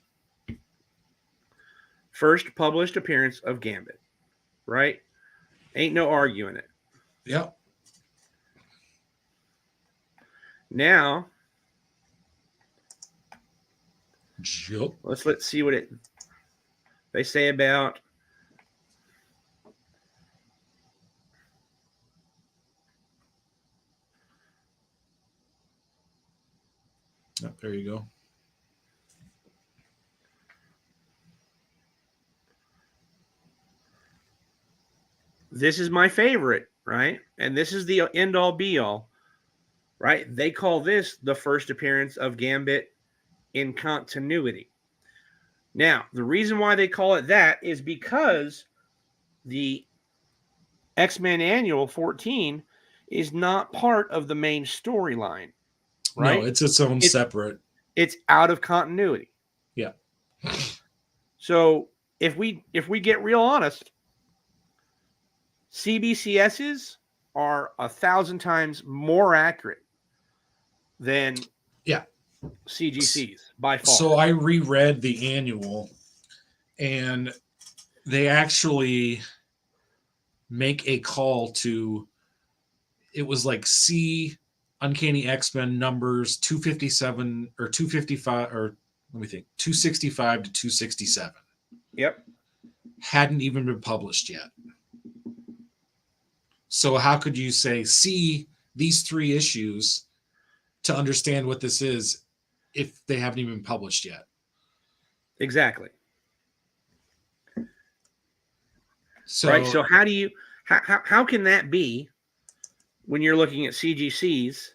First published appearance of Gambit. Right? Ain't no arguing it. Yep. Now, yep. Let's see what they say about there you go. This is my favorite, right? And this is the end all be all, right? They call this the first appearance of Gambit in continuity. Now, the reason why they call it that is because the X-Men Annual 14 is not part of the main storyline, right? No, it's its own separate. It's out of continuity. Yeah. So if we get real honest, CBCSs are 1,000 times more accurate than CGCs by far. So I reread the annual, and they actually make a call to, it was like C Uncanny X-Men numbers 257 or 255, or let me think, 265 to 267. Yep. Hadn't even been published yet. So how could you say, see these 3 issues to understand what this is if they haven't even been published yet? Exactly. So, right. So how do you, how can that be when you're looking at CGCs?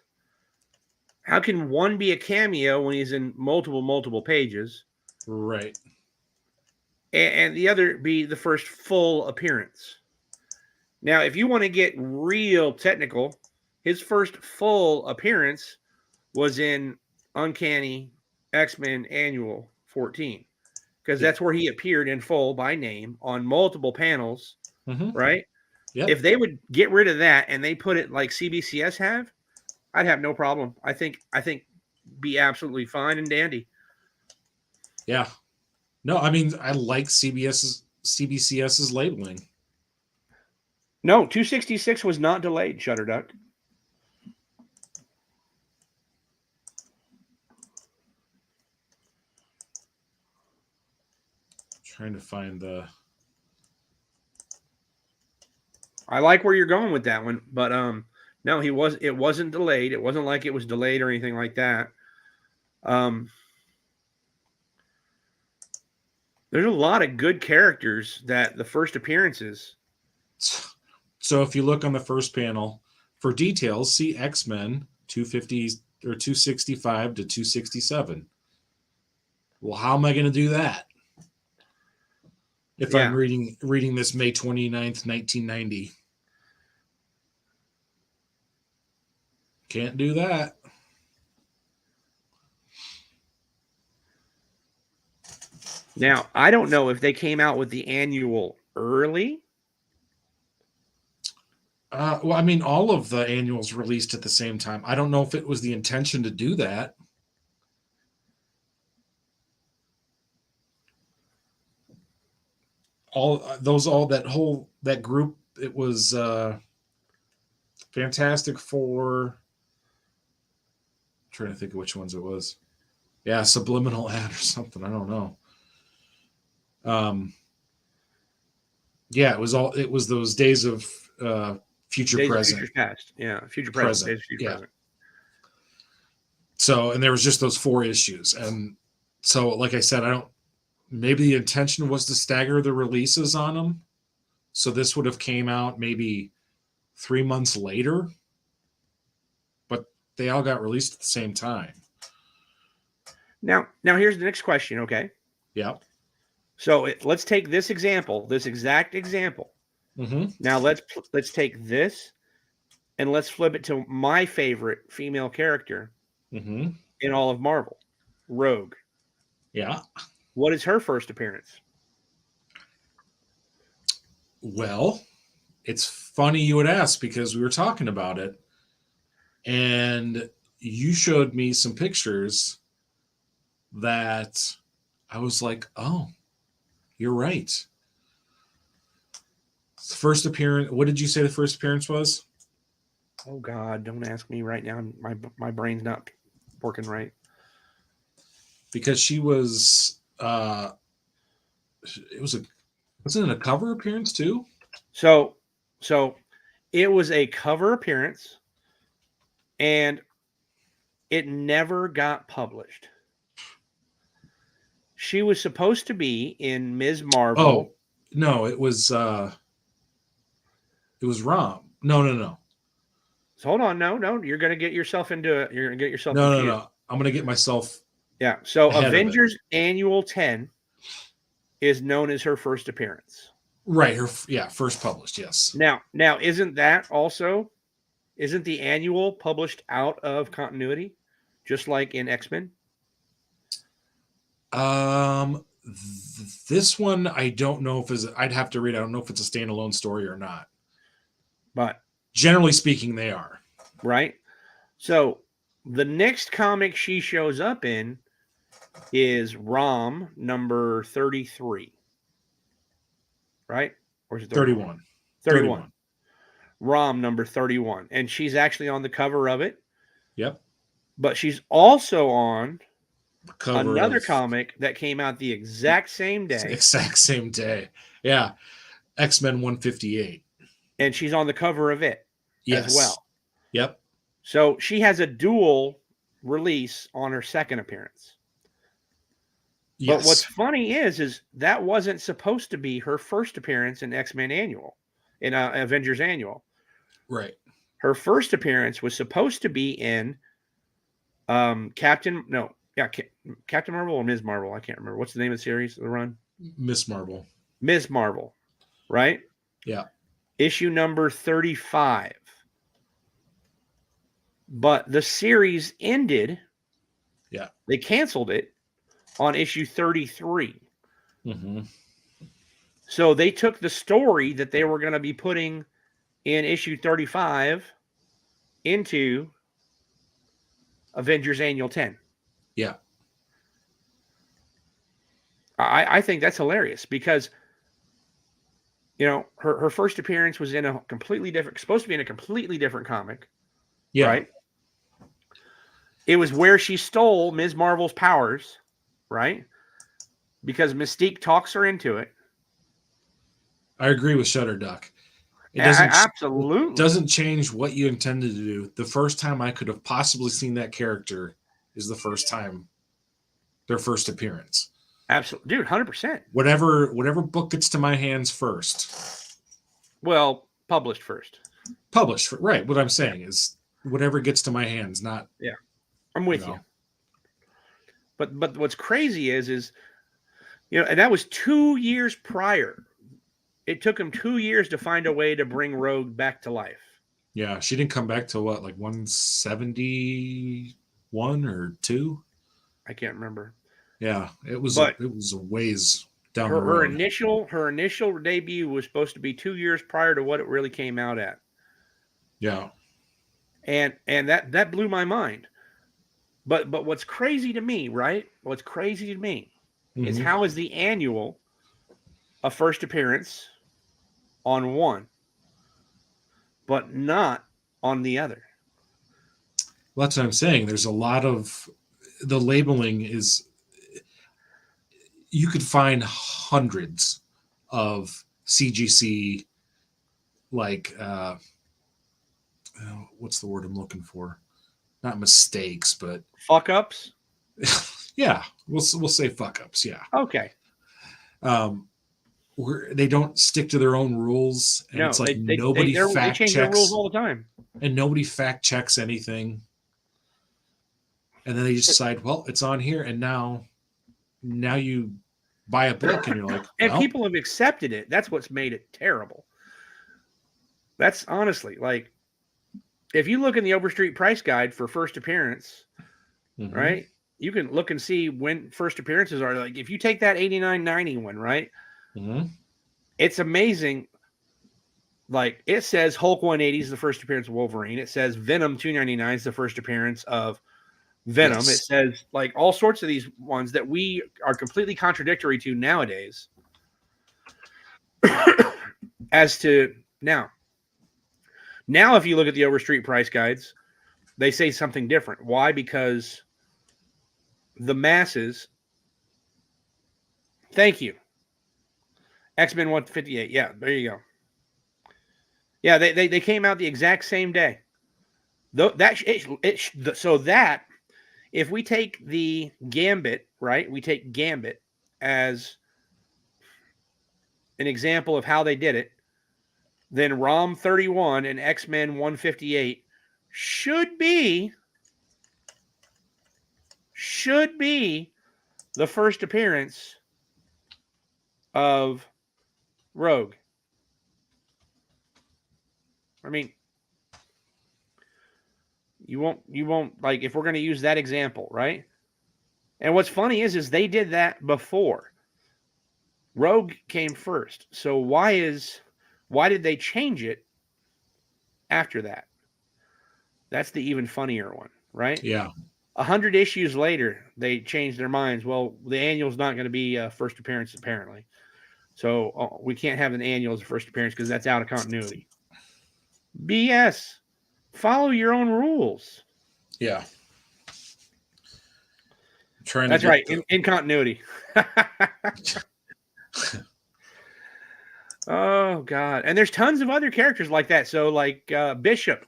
How can one be a cameo when he's in multiple pages? Right. And the other be the first full appearance? Now, if you want to get real technical, his first full appearance was in Uncanny X-Men Annual 14, because that's where he appeared in full by name on multiple panels, right? Yeah. If they would get rid of that and they put it like CBCS have, I'd have no problem. I think be absolutely fine and dandy. Yeah. No, I mean, I like CBCS's labeling. No, 266 was not delayed, Shutterduck. Trying to find the. I like where you're going with that one, but no, it wasn't delayed. It wasn't like it was delayed or anything like that. There's a lot of good characters that the first appearances. So if you look on the first panel for details, see X-Men 250 or 265 to 267. Well, how am I going to do that? If I'm reading this May 29th, 1990. Can't do that. Now, I don't know if they came out with the annual early. Well, I mean, all of the annuals released at the same time. I don't know if it was the intention to do that. That group, it was Fantastic Four. I'm trying to think of which ones it was. Yeah, Subliminal Ad or something. I don't know. Yeah, it was those Days of Future Days Present. Future Past. Yeah, Future Present. Days of Future Present. So, and there was just those 4 issues. And so, like I said, maybe the intention was to stagger the releases on them. So this would have came out maybe 3 months later, but they all got released at the same time. Now here's the next question. Okay. Yeah. So let's take this exact example. Mm-hmm. Now let's take this and let's flip it to my favorite female character in all of Marvel, Rogue. Yeah. What is her first appearance? Well, it's funny you would ask because we were talking about it and you showed me some pictures that I was like, oh, you're right. The first appearance, what did you say the first appearance was? Oh God, don't ask me right now. My brain's not working right. Because she was wasn't it a cover appearance too? So it was a cover appearance and it never got published. She was supposed to be in Ms. Marvel. Oh, no, it was Rom. No. So hold on, no, you're gonna get yourself into it. You're gonna get yourself No. I'm gonna get myself. Yeah. So Avengers Annual 10 is known as her first appearance. Right. First published. Yes. Now, isn't the annual published out of continuity, just like in X-Men? This one I don't know if I'd have to read. I don't know if it's a standalone story or not. But generally speaking, they are. Right. So the next comic she shows up in is ROM number 33. Right? Or is it 31? 31. ROM number 31. And she's actually on the cover of it. Yep. But she's also on cover another comic that came out the exact same day. Yeah. X-Men 158. And she's on the cover of it as well. Yep. So she has a dual release on her second appearance. Yes. But what's funny is that wasn't supposed to be her first appearance in X-Men Annual, in Avengers Annual. Right. Her first appearance was supposed to be in Captain Marvel or Ms. Marvel. I can't remember. What's the name of the series, the run? Ms. Marvel. Ms. Marvel, right? Yeah. Issue number 35. But the series ended. Yeah. They canceled it on issue 33. Mm-hmm. So they took the story that they were going to be putting in issue 35 into Avengers Annual 10. Yeah. I think that's hilarious because, you know, her first appearance was in a completely different, supposed to be in a completely different comic. Yeah. Right. It was where she stole Ms. Marvel's powers, right? Because Mystique talks her into it. I agree with Shutterduck. It doesn't change what you intended to do. The first time I could have possibly seen that character is the first time, their first appearance. Absolutely, dude, 100%. Whatever book gets to my hands first. Well, published first. Published, right? What I'm saying is whatever gets to my hands, not. Yeah, I'm with you. But what's crazy is you know, and that was 2 years prior. It took him 2 years to find a way to bring Rogue back to life. Yeah, she didn't come back to what, like 171 or 2? I can't remember. Yeah, it was a ways down the road. Her initial debut was supposed to be 2 years prior to what it really came out at. Yeah. And that blew my mind. But what's crazy to me, right? What's crazy to me is how is the annual a first appearance on one, but not on the other? Well, that's what I'm saying. There's a lot of the labeling is, you could find hundreds of CGC, like what's the word I'm looking for? Not mistakes, but fuck ups. Yeah, we'll say fuck ups. Yeah. Okay. Where they don't stick to their own rules, and it's like nobody fact change checks their rules all the time, and nobody fact checks anything, and then they just decide, well, it's on here, and now you buy a book and you're like, and people have accepted it. That's what's made it terrible. That's honestly, like, if you look in the Overstreet price guide for first appearance, right, you can look and see when first appearances are. Like, if you take that $89.90 one, right, it's amazing. Like, it says Hulk 180 is the first appearance of Wolverine. It says Venom 299 is the first appearance of Venom. Yes. It says, like, all sorts of these ones that we are completely contradictory to nowadays. As to now, if you look at the Overstreet price guides, they say something different. Why? Because the masses. Thank you. X-Men 158. Yeah, there you go. Yeah, they came out the exact same day. So that if we take the Gambit, right? We take Gambit as an example of how they did it, then ROM 31 and X-Men 158 should be the first appearance of Rogue. I mean, you won't like, if we're going to use that example, right? And what's funny is they did that before. Rogue came first. So why did they change it after that? That's the even funnier one, right? Yeah. 100 issues later, they changed their minds. Well, the annual's not going to be a first appearance, apparently. So we can't have an annual as a first appearance because that's out of continuity. BS. Follow your own rules. Yeah. That's right. In continuity. Oh, God. And there's tons of other characters like that. So, like Bishop,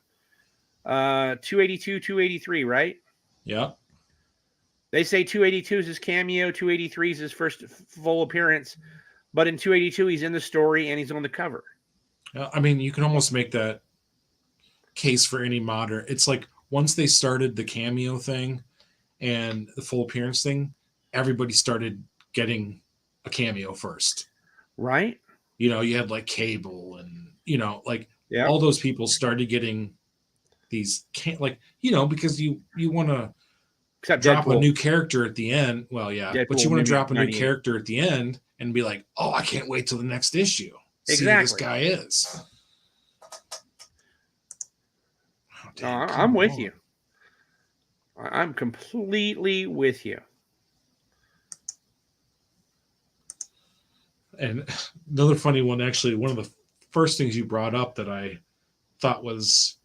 282, 283, right? Yeah. They say 282 is his cameo, 283 is his first full appearance. But in 282, he's in the story and he's on the cover. I mean, you can almost make that case for any modern. It's like once they started the cameo thing and the full appearance thing, everybody started getting a cameo first. Right? You know, you had like Cable and, you know, like all those people started getting these, because you want to drop a new character at the end. Well, yeah, but you want to drop a new character at the end and be like, oh, I can't wait till the next issue. See who this guy is. Oh, damn, I'm with you. I'm completely with you. And another funny one, actually, one of the first things you brought up that I thought was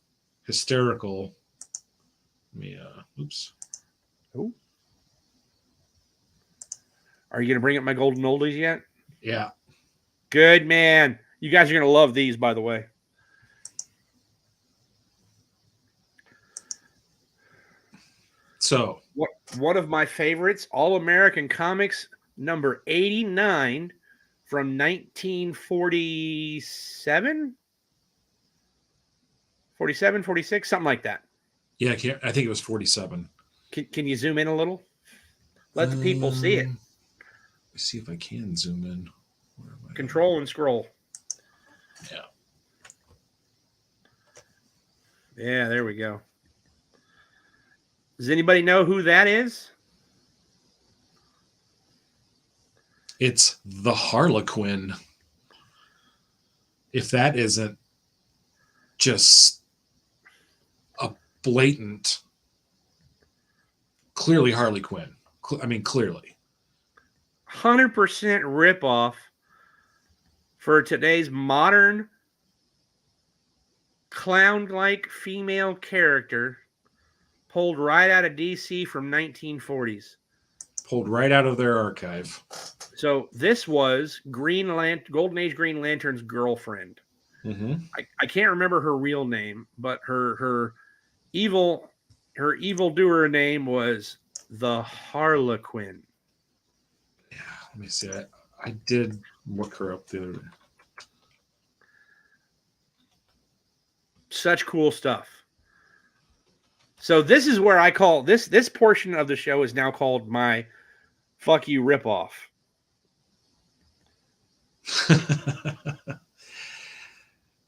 hysterical. Let me, oops. Ooh. Are you going to bring up my golden oldies yet? Yeah. Good, man. You guys are going to love these, by the way. So, one of my favorites, All-American Comics, number 89 from 1947? 47, 46, something like that. yeah, I think it was 47. Can you zoom in a little? Let the people see it. Let me see if I can zoom in. Where am I Control and scroll. Yeah. Yeah, there we go. Does anybody know who that is? It's the Harlequin. If that isn't just a blatant, clearly Harley Quinn. I mean, clearly. 100% ripoff for today's modern clown-like female character pulled right out of DC from 1940s. Pulled right out of their archive. So this was Golden Age Green Lantern's girlfriend. Mm-hmm. I can't remember her real name, but her evildoer name was the Harlequin. Yeah, let me see. I did look her up the other day. Such cool stuff. So this is where I call this portion of the show is now called my fuck you ripoff.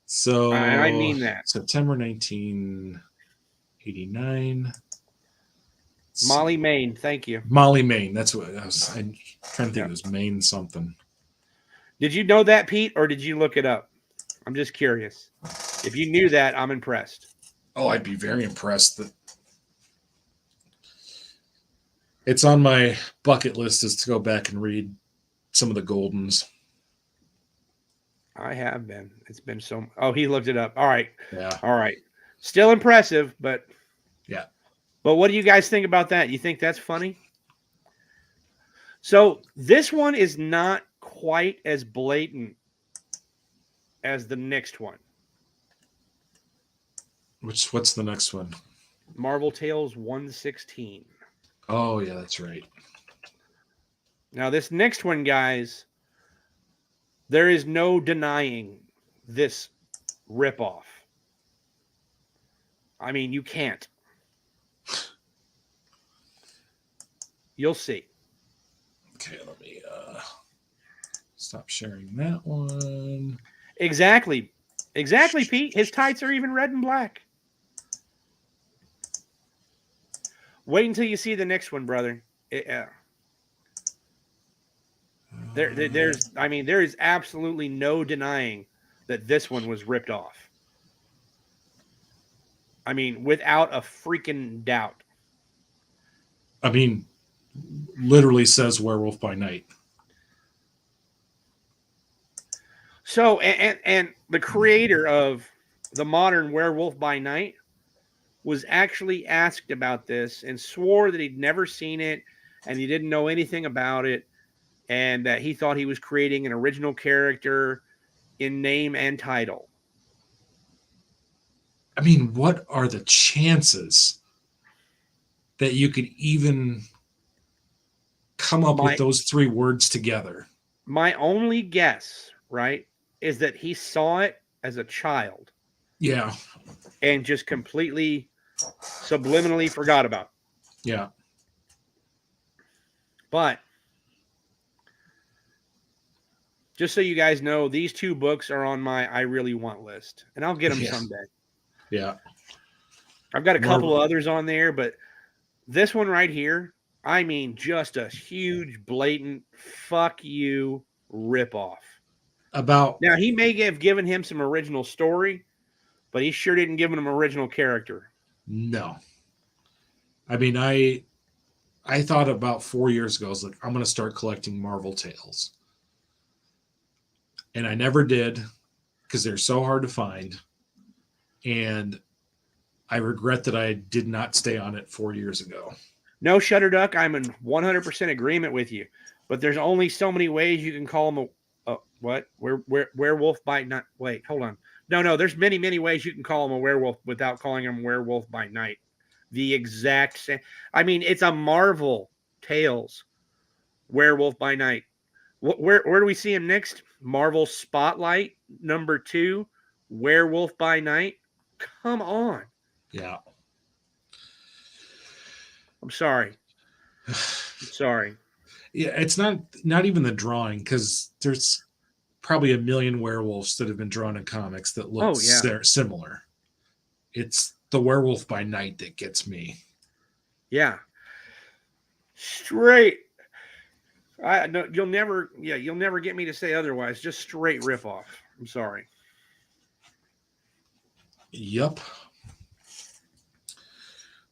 So and I mean that. September 1989. Molly Main, thank you. Molly Main. That's what I'm trying to think. It was Main something. Did you know that, Pete, or did you look it up? I'm just curious. If you knew that, I'm impressed. Oh, I'd be very impressed. That it's on my bucket list is to go back and read some of the Goldens. I have been. It's been so. Oh, he looked it up. All right. Yeah. All right. Still impressive, but yeah. But what do you guys think about that? You think that's funny? So this one is not quite as blatant as the next one. What's the next one? Marvel Tales 116. Oh yeah, that's right. Now this next one, guys, there is no denying this ripoff. I mean, you can't. You'll see. Okay, let me stop sharing that one. Exactly, Pete. His tights are even red and black. Wait until you see the next one, brother. There is absolutely no denying that this one was ripped off. I mean, without a freaking doubt. I mean, literally says Werewolf by Night. So, and the creator of the modern Werewolf by Night was actually asked about this and swore that he'd never seen it and he didn't know anything about it and that he thought he was creating an original character in name and title. I mean, what are the chances that you could even come up with those three words together? My only guess, right, is that he saw it as a child. Yeah. And just completely subliminally forgot about it. Yeah. But just so you guys know, these two books are on my I really want list. And I'll get them someday. Yeah. I've got a couple of others on there, but this one right here, I mean, just a huge, blatant, fuck you ripoff. Now, he may have given him some original story, but he sure didn't give him an original character. No. I mean, I thought about 4 years ago, I was like, I'm going to start collecting Marvel Tales. and I never did because they're so hard to find. And I regret that I did not stay on it 4 years ago. No, Shutterduck, I'm in 100% agreement with you. But there's only so many ways you can call them what? Werewolf by night. Wait, hold on. No, there's many ways you can call them a werewolf without calling them werewolf by night. The exact same. I mean, it's a Marvel Tales werewolf by night. Where do we see him next? Marvel Spotlight #2, werewolf by night. Come on. Yeah. I'm sorry. Sorry. Yeah, it's not even the drawing, because there's probably a million werewolves that have been drawn in comics that look similar. It's the werewolf by night that gets me. Yeah. Straight. You'll never get me to say otherwise. Just straight ripoff. I'm sorry. Yep.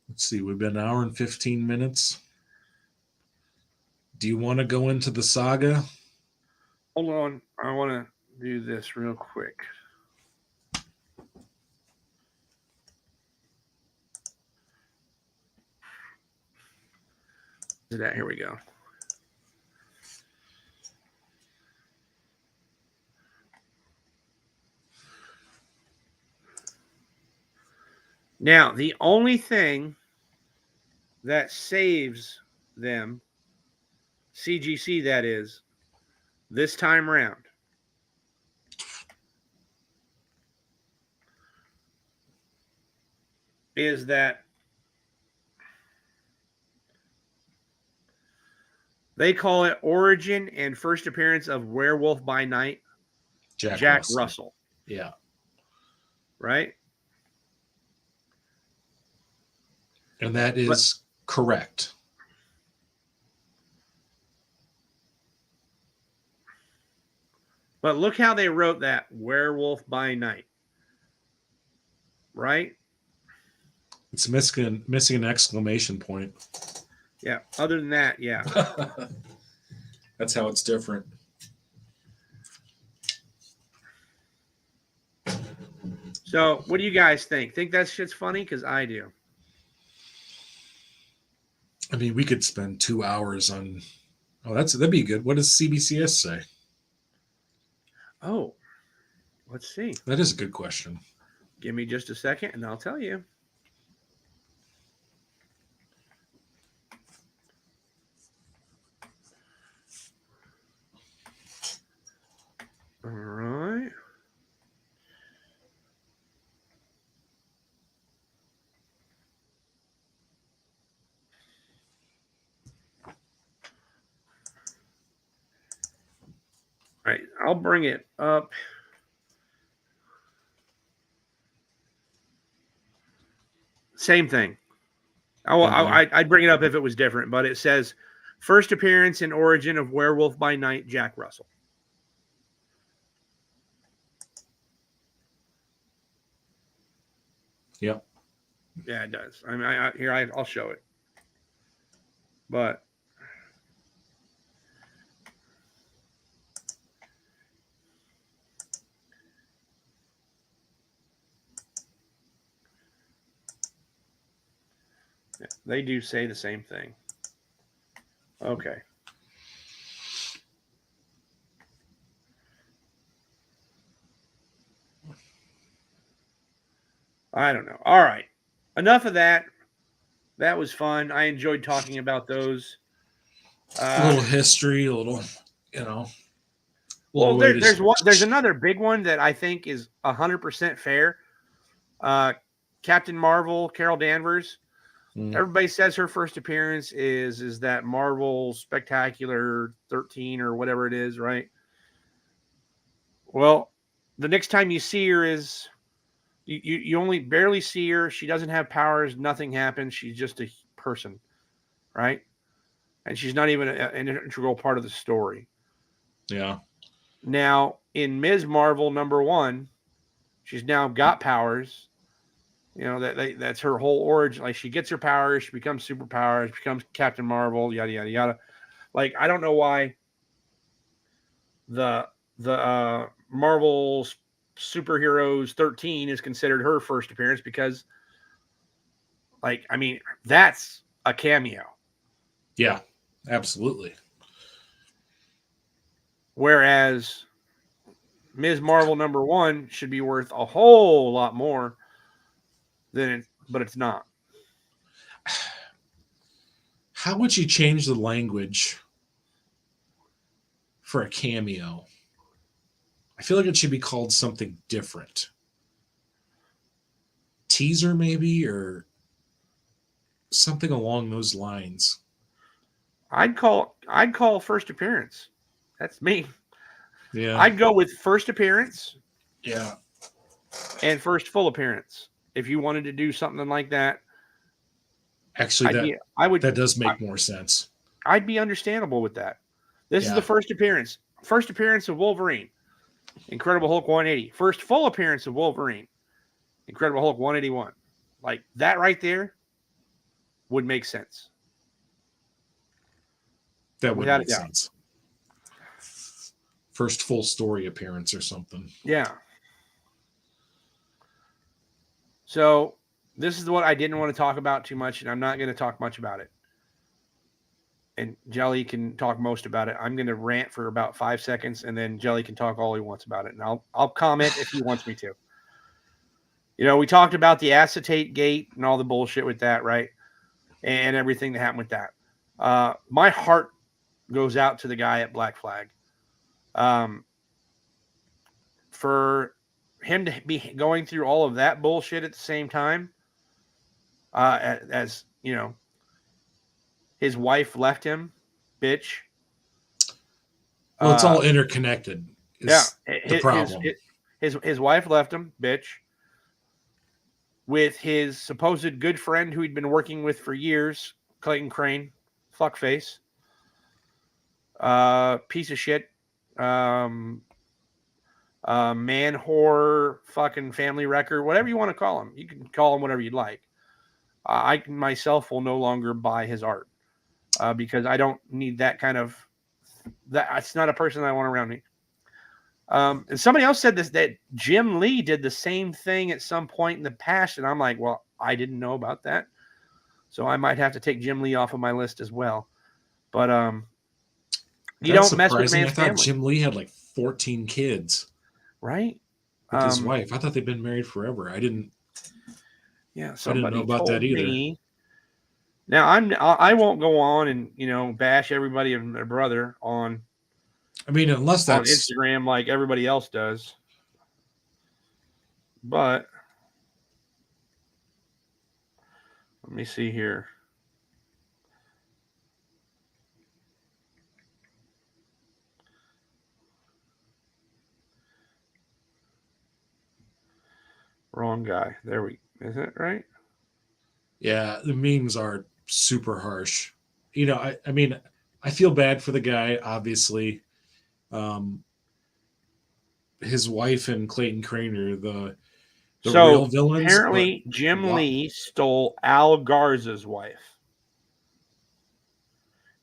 Let's see. We've been an hour and 15 minutes. Do you want to go into the saga? Hold on. I want to do this real quick. Here we go. Now, the only thing that saves them, CGC that is, this time around, is that they call it origin and first appearance of Werewolf by Night, Jack Russell. Yeah. Right? And that is correct. But look how they wrote that, Werewolf by Night. Right? It's missing an exclamation point. Yeah. Other than that, yeah. That's how it's different. So, what do you guys think? Think that shit's funny? Because I do. I mean, we could spend 2 hours on. Oh, that'd be good. What does CBCS say? Oh, let's see. That is a good question. Give me just a second, and I'll tell you. All right. All right, I'll bring it up. Same thing. I'd bring it up if it was different, but it says first appearance and origin of Werewolf by Night, Jack Russell. Yep. Yeah, it does. I mean, I'll show it. But yeah, they do say the same thing. Okay. I don't know. All right. Enough of that. That was fun. I enjoyed talking about those. A little history, a little, you know. Well, there's another big one that I think is 100% fair. Captain Marvel, Carol Danvers. Everybody says her first appearance is that Marvel Spectacular 13 or whatever it is, right? Well, the next time you see her is you only barely see her. She doesn't have powers. Nothing happens. She's just a person, right? And she's not even an integral part of the story. Yeah. Now, in Ms. Marvel #1, she's now got powers. You know, that's her whole origin. Like, she gets her powers, she becomes superpowers, she becomes Captain Marvel, yada, yada, yada. Like, I don't know why the the Marvel Superheroes 13 is considered her first appearance because, like, I mean, that's a cameo. Yeah, absolutely. Whereas Ms. Marvel #1 should be worth a whole lot more but it's not. How would you change the language for a cameo? I feel like it should be called something different. Teaser, maybe, or something along those lines. I'd call first appearance. That's me. Yeah. I'd go with first appearance. Yeah. And first full appearance. If you wanted to do something like that. Actually, that does make more sense. I'd be understandable with that. This is the first appearance. First appearance of Wolverine. Incredible Hulk 180. First full appearance of Wolverine. Incredible Hulk 181. Like, that right there would make sense. That would make sense. First full story appearance or something. Yeah. So this is what I didn't want to talk about too much, and I'm not going to talk much about it. And Jelly can talk most about it. I'm going to rant for about 5 seconds, and then Jelly can talk all he wants about it. And I'll comment if he wants me to. You know, we talked about the acetate gate and all the bullshit with that, right? And everything that happened with that. My heart goes out to the guy at Black Flag. For him to be going through all of that bullshit at the same time, as you know, his wife left him, bitch. Well, it's all interconnected. The problem. His wife left him, bitch, with his supposed good friend who he'd been working with for years, Clayton Crane, fuckface, piece of shit, man whore, fucking family wrecker, whatever you want to call him. You can call him whatever you'd like. I myself will no longer buy his art because I don't need that kind of that. It's not a person I want around me. And somebody else said that Jim Lee did the same thing at some point in the past, and I'm like, well, I didn't know about that, so I might have to take Jim Lee off of my list as well. But you don't mess with man's family. I thought Jim Lee had like 14 kids, right? With his wife. I thought they'd been married forever. I didn't. Yeah, I didn't know about that either. Now I won't go on and bash everybody and their brother on. I mean, unless that's on Instagram like everybody else does. But let me see here. Wrong guy. Is it right? Yeah, the memes are super harsh. I mean, I feel bad for the guy, obviously. His wife and Clayton Crane are the real villains. Apparently, Jim Lee stole Al Garza's wife.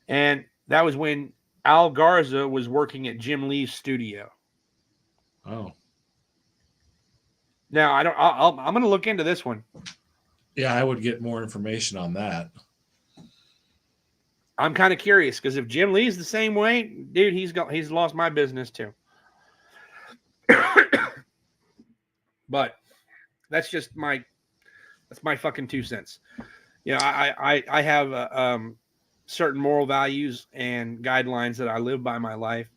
And that was when Al Garza was working at Jim Lee's studio. Oh. Now, I'm going to look into this one. Yeah, I would get more information on that. I'm kind of curious because if Jim Lee's the same way, dude, he's lost my business too. But that's my fucking 2 cents. I have certain moral values and guidelines that I live by in my life,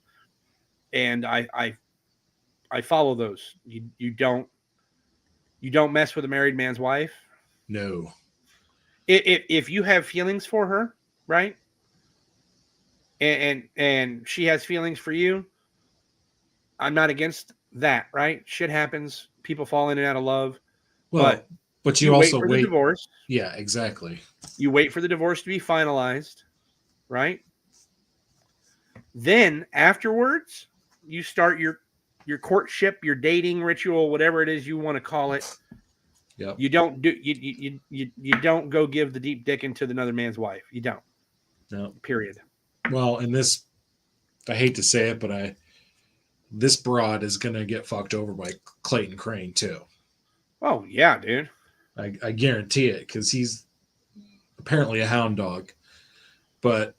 and I follow those. You don't mess with a married man's wife. No. If you have feelings for her, right? And she has feelings for you, I'm not against that, right? Shit happens. People fall in and out of love. Well, but you also wait for the divorce. Yeah, exactly. You wait for the divorce to be finalized, right? Then afterwards, you start your courtship, your dating ritual, whatever it is you want to call it. Yep. You don't don't go give the deep dick into another man's wife. You don't. No. Period. Well, in this, I hate to say it, but this broad is going to get fucked over by Clayton Crane too. Oh yeah, dude. I guarantee it, because he's apparently a hound dog. But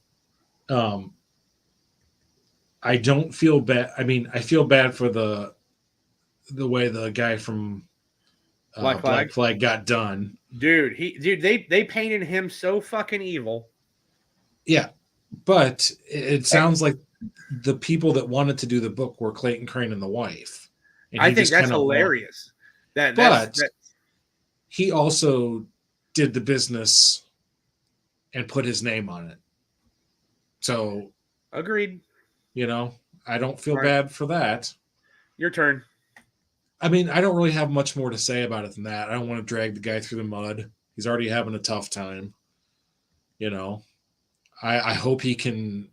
I don't feel bad. I mean, I feel bad for the way the guy from Black Flag got done. Dude, they painted him so fucking evil. Yeah, but it sounds like the people that wanted to do the book were Clayton Crane and the wife. And I think that's hilarious. He also did the business and put his name on it. So agreed. You know, I don't feel bad for that. Your turn. I mean, I don't really have much more to say about it than that. I don't want to drag the guy through the mud. He's already having a tough time. You know, I hope he can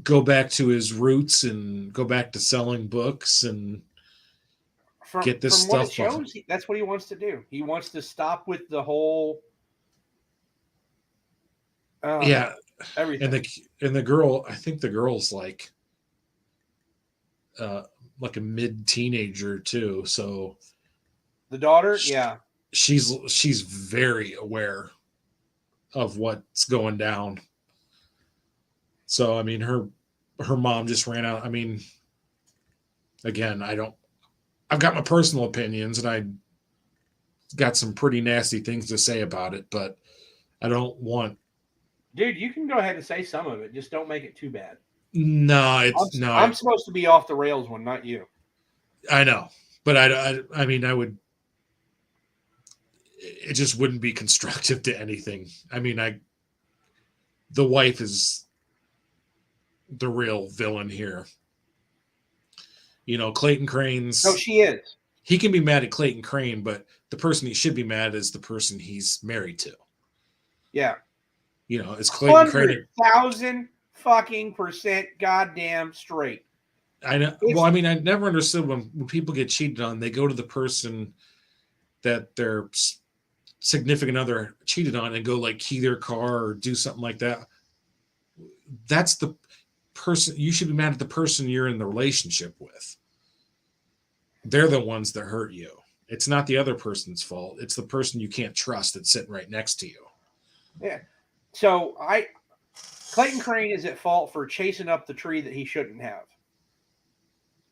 go back to his roots and go back to selling books and get this from stuff. What it shows, that's what he wants to do. He wants to stop with the whole. Everything. And the girl, I think the girl's like a mid-teenager too. So the daughter, she's very aware of what's going down. So I mean, her mom just ran out. I mean, again, I've got my personal opinions, and I got some pretty nasty things to say about it, but I don't want. Dude, you can go ahead and say some of it. Just don't make it too bad. No, I'm supposed to be off the rails one, not you. I know, but I mean, I would. It just wouldn't be constructive to anything. I mean, the wife is the real villain here. You know, Clayton Crane's. No, she is. He can be mad at Clayton Crane, but the person he should be mad at is the person he's married to. Yeah. You know, it's Clayton Crane. 1,000% goddamn straight. I know. Well, I mean, I never understood when people get cheated on, they go to the person that their significant other cheated on and go like key their car or do something like that. That's the person. You should be mad at the person you're in the relationship with. They're the ones that hurt you. It's not the other person's fault. It's the person you can't trust that's sitting right next to you. Yeah. So Clayton Crane is at fault for chasing up the tree that he shouldn't have.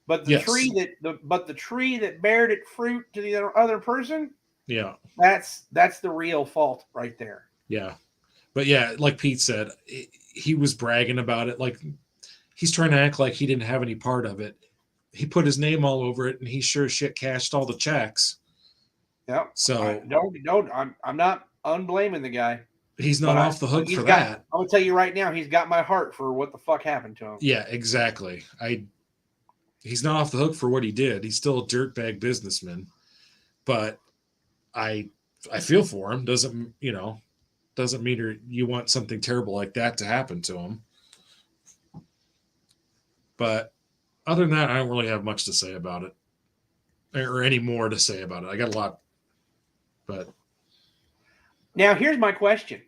But the tree that bared it fruit to the other person, yeah, that's the real fault right there. Yeah. But yeah, like Pete said, he was bragging about it. Like he's trying to act like he didn't have any part of it. He put his name all over it, and he sure as shit cashed all the checks. Yeah. So I'm not unblaming the guy. He's not off the hook for that. I'm gonna tell you right now, he's got my heart for what the fuck happened to him. Yeah, exactly. He's not off the hook for what he did. He's still a dirtbag businessman, but I feel for him. Doesn't mean you want something terrible like that to happen to him. But other than that, I don't really have much to say about it, or any more to say about it. I got a lot, but now here's my question.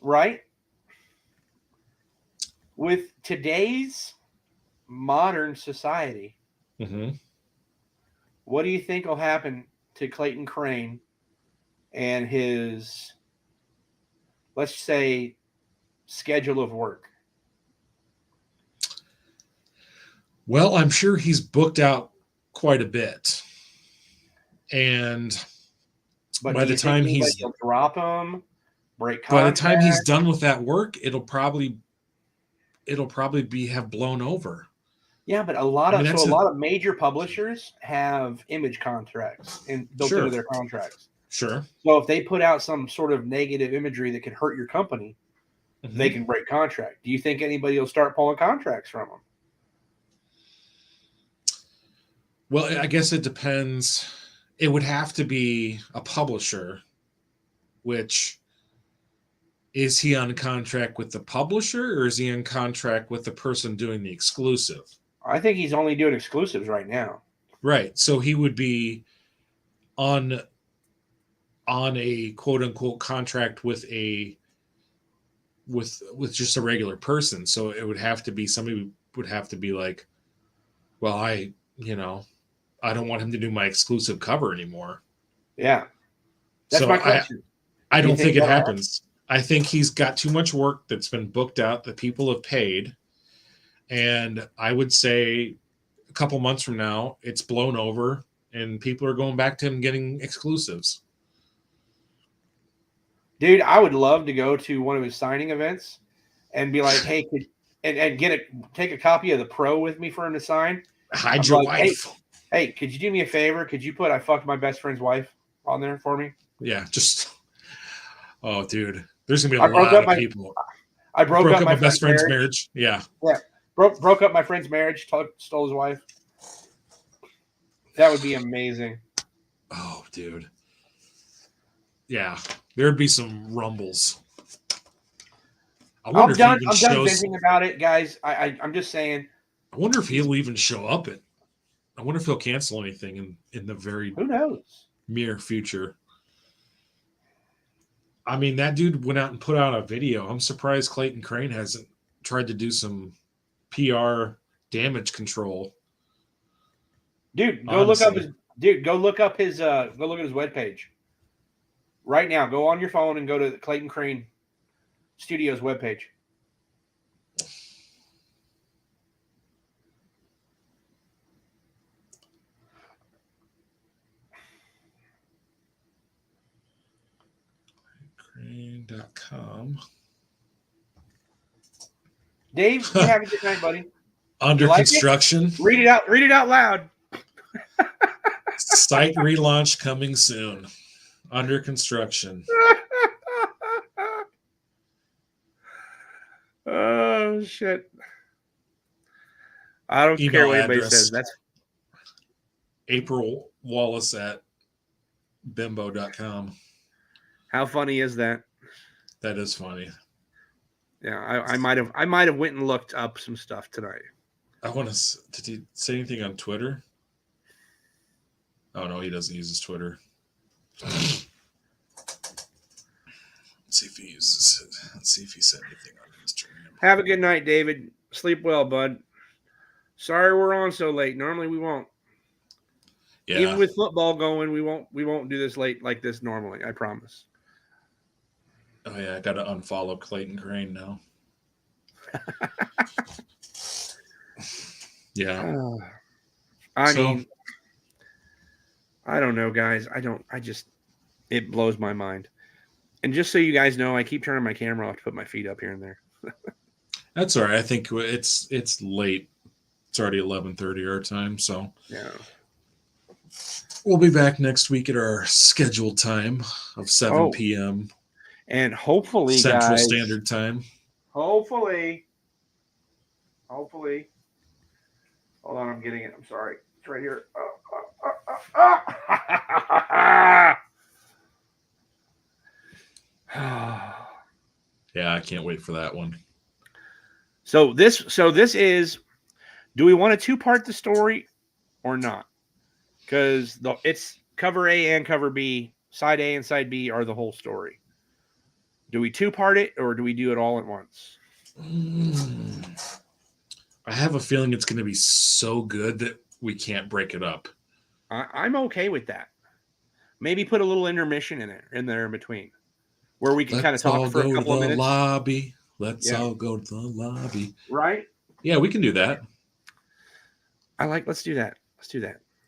Right? With today's modern society, what do you think will happen to Clayton Crane and his, let's say, schedule of work? Well, I'm sure he's booked out quite a bit. And by the time he's drop him, break contract. By the time he's done with that work, it'll probably have blown over. Yeah, but a lot of major publishers have image contracts built into their contracts. Sure. So if they put out some sort of negative imagery that could hurt your company, they can break contract. Do you think anybody will start pulling contracts from them? Well, I guess it depends. It would have to be a publisher, which is he on contract with the publisher or is he in contract with the person doing the exclusive? I think he's only doing exclusives right now. Right. So he would be on a quote unquote contract with a with just a regular person. So it would have to be somebody would have to be like, well, I don't want him to do my exclusive cover anymore. Yeah. That's my question. I don't think it that'll happens. I think he's got too much work that's been booked out that people have paid. And I would say a couple months from now, it's blown over and people are going back to him getting exclusives. Dude, I would love to go to one of his signing events and be like, hey, take a copy of the Pro with me for him to sign. Hide your wife. Hey, could you do me a favor? Could you put I fucked my best friend's wife on there for me? Yeah, oh, dude. There's going to be a lot of people. I broke up my best friend's marriage. Yeah. Yeah. Broke up my friend's marriage, stole his wife. That would be amazing. Oh, dude. Yeah. There'd be some rumbles. I'm done venting about it, guys. I'm just saying. I wonder if he'll even show up I wonder if he'll cancel anything in the very who knows near future. I mean, that dude went out and put out a video. I'm surprised Clayton Crane hasn't tried to do some PR damage control. Dude, go look up his webpage. Right now, go on your phone and go to the Clayton Crane Studios webpage. Crane.com. Dave, you have a good night, buddy. Under construction. Read it out loud. Site relaunch coming soon. Under construction. Oh shit! I don't care what anybody says. That's April Wallace at bimbo.com. How funny is that? That is funny. Yeah, I might have went and looked up some stuff tonight. Did he say anything on Twitter? Oh no, he doesn't use his Twitter. Let's see if he uses it. Let's see if he said anything on Instagram. Have a good night, David. Sleep well, bud. Sorry we're on so late. Normally we won't. Yeah. Even with football going, we won't do this late like this normally. I promise. Oh yeah, I gotta unfollow Clayton Crane now. Yeah. I mean, I don't know, guys. It blows my mind. And just so you guys know, I keep turning my camera off to put my feet up here and there. That's all right. I think it's late. It's already 11:30 our time, so yeah. We'll be back next week at our scheduled time of 7 p.m. And hopefully, Central Standard Time. Hopefully. Hold on, I'm getting it. I'm sorry. It's right here. Yeah, I can't wait for that one. So this is, do we want to two-part the story or not? Because it's cover A and cover B, side A and side B are the whole story. Do we two-part it or do we do it all at once? I have a feeling it's going to be so good that we can't break it up. I'm okay with that. Maybe put a little intermission in there in between, where we can kind of talk for a couple of minutes. Lobby. Let's all go to the lobby. Right? Yeah, we can do that. Let's do that.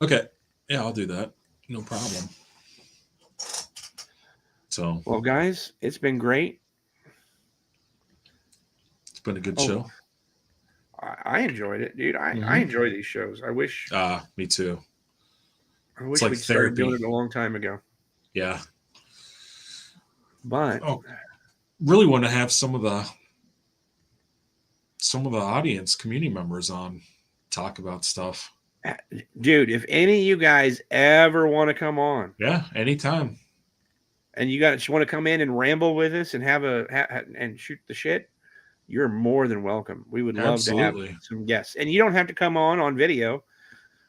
Okay. Yeah, I'll do that. No problem. So, well, guys, it's been great. It's been a good show. I enjoyed it, dude. I enjoy these shows. I wish. Me too. I wish we started doing it a long time ago. Yeah. But really want to have some of the audience community members on talk about stuff. Dude, if any of you guys ever want to come on, yeah, anytime, and you want to come in and ramble with us and and shoot the shit, you're more than welcome. We would love to have some guests, and you don't have to come on video.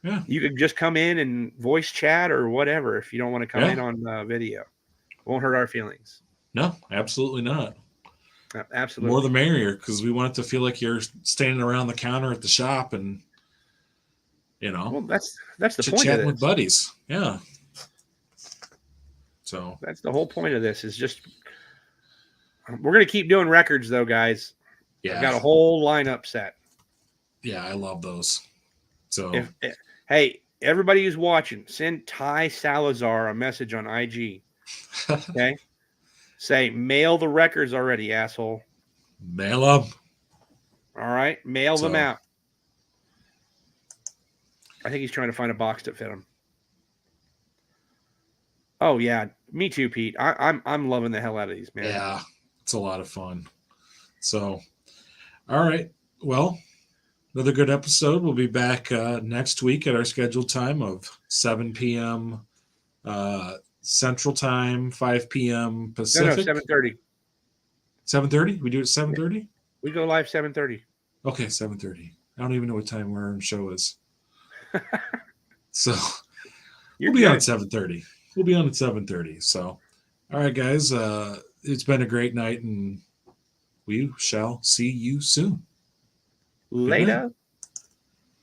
Yeah, you could just come in and voice chat or whatever if you don't want to come in on video. It won't hurt our feelings. No, absolutely not. Absolutely. more the merrier, because we want it to feel like you're standing around the counter at the shop and, Well, that's the point of chit-chatting this. with buddies. Yeah. So That's the whole point of this. Is just we're gonna keep doing records though, guys. yeah, I've got a whole lineup set. yeah, I love those. So Hey, everybody who's watching, send Ty Salazar a message on IG. Okay. Say, mail the records already, asshole. mail them. All right. Mail them out. I think he's trying to find a box that fit him. Oh yeah. Me too, Pete. I'm loving the hell out of these, man. Yeah, it's a lot of fun. So, all right. Well, another good episode. We'll be back next week at our scheduled time of 7 p.m. Central Time, 5 p.m. Pacific. No, 7:30. 7:30? We do it at 7:30? We go live 7:30. Okay, 7:30. I don't even know what time our show is. So we'll be on at 7:30. We'll be on at 7:30. So, all right, guys. It's been a great night, and we shall see you soon. Later.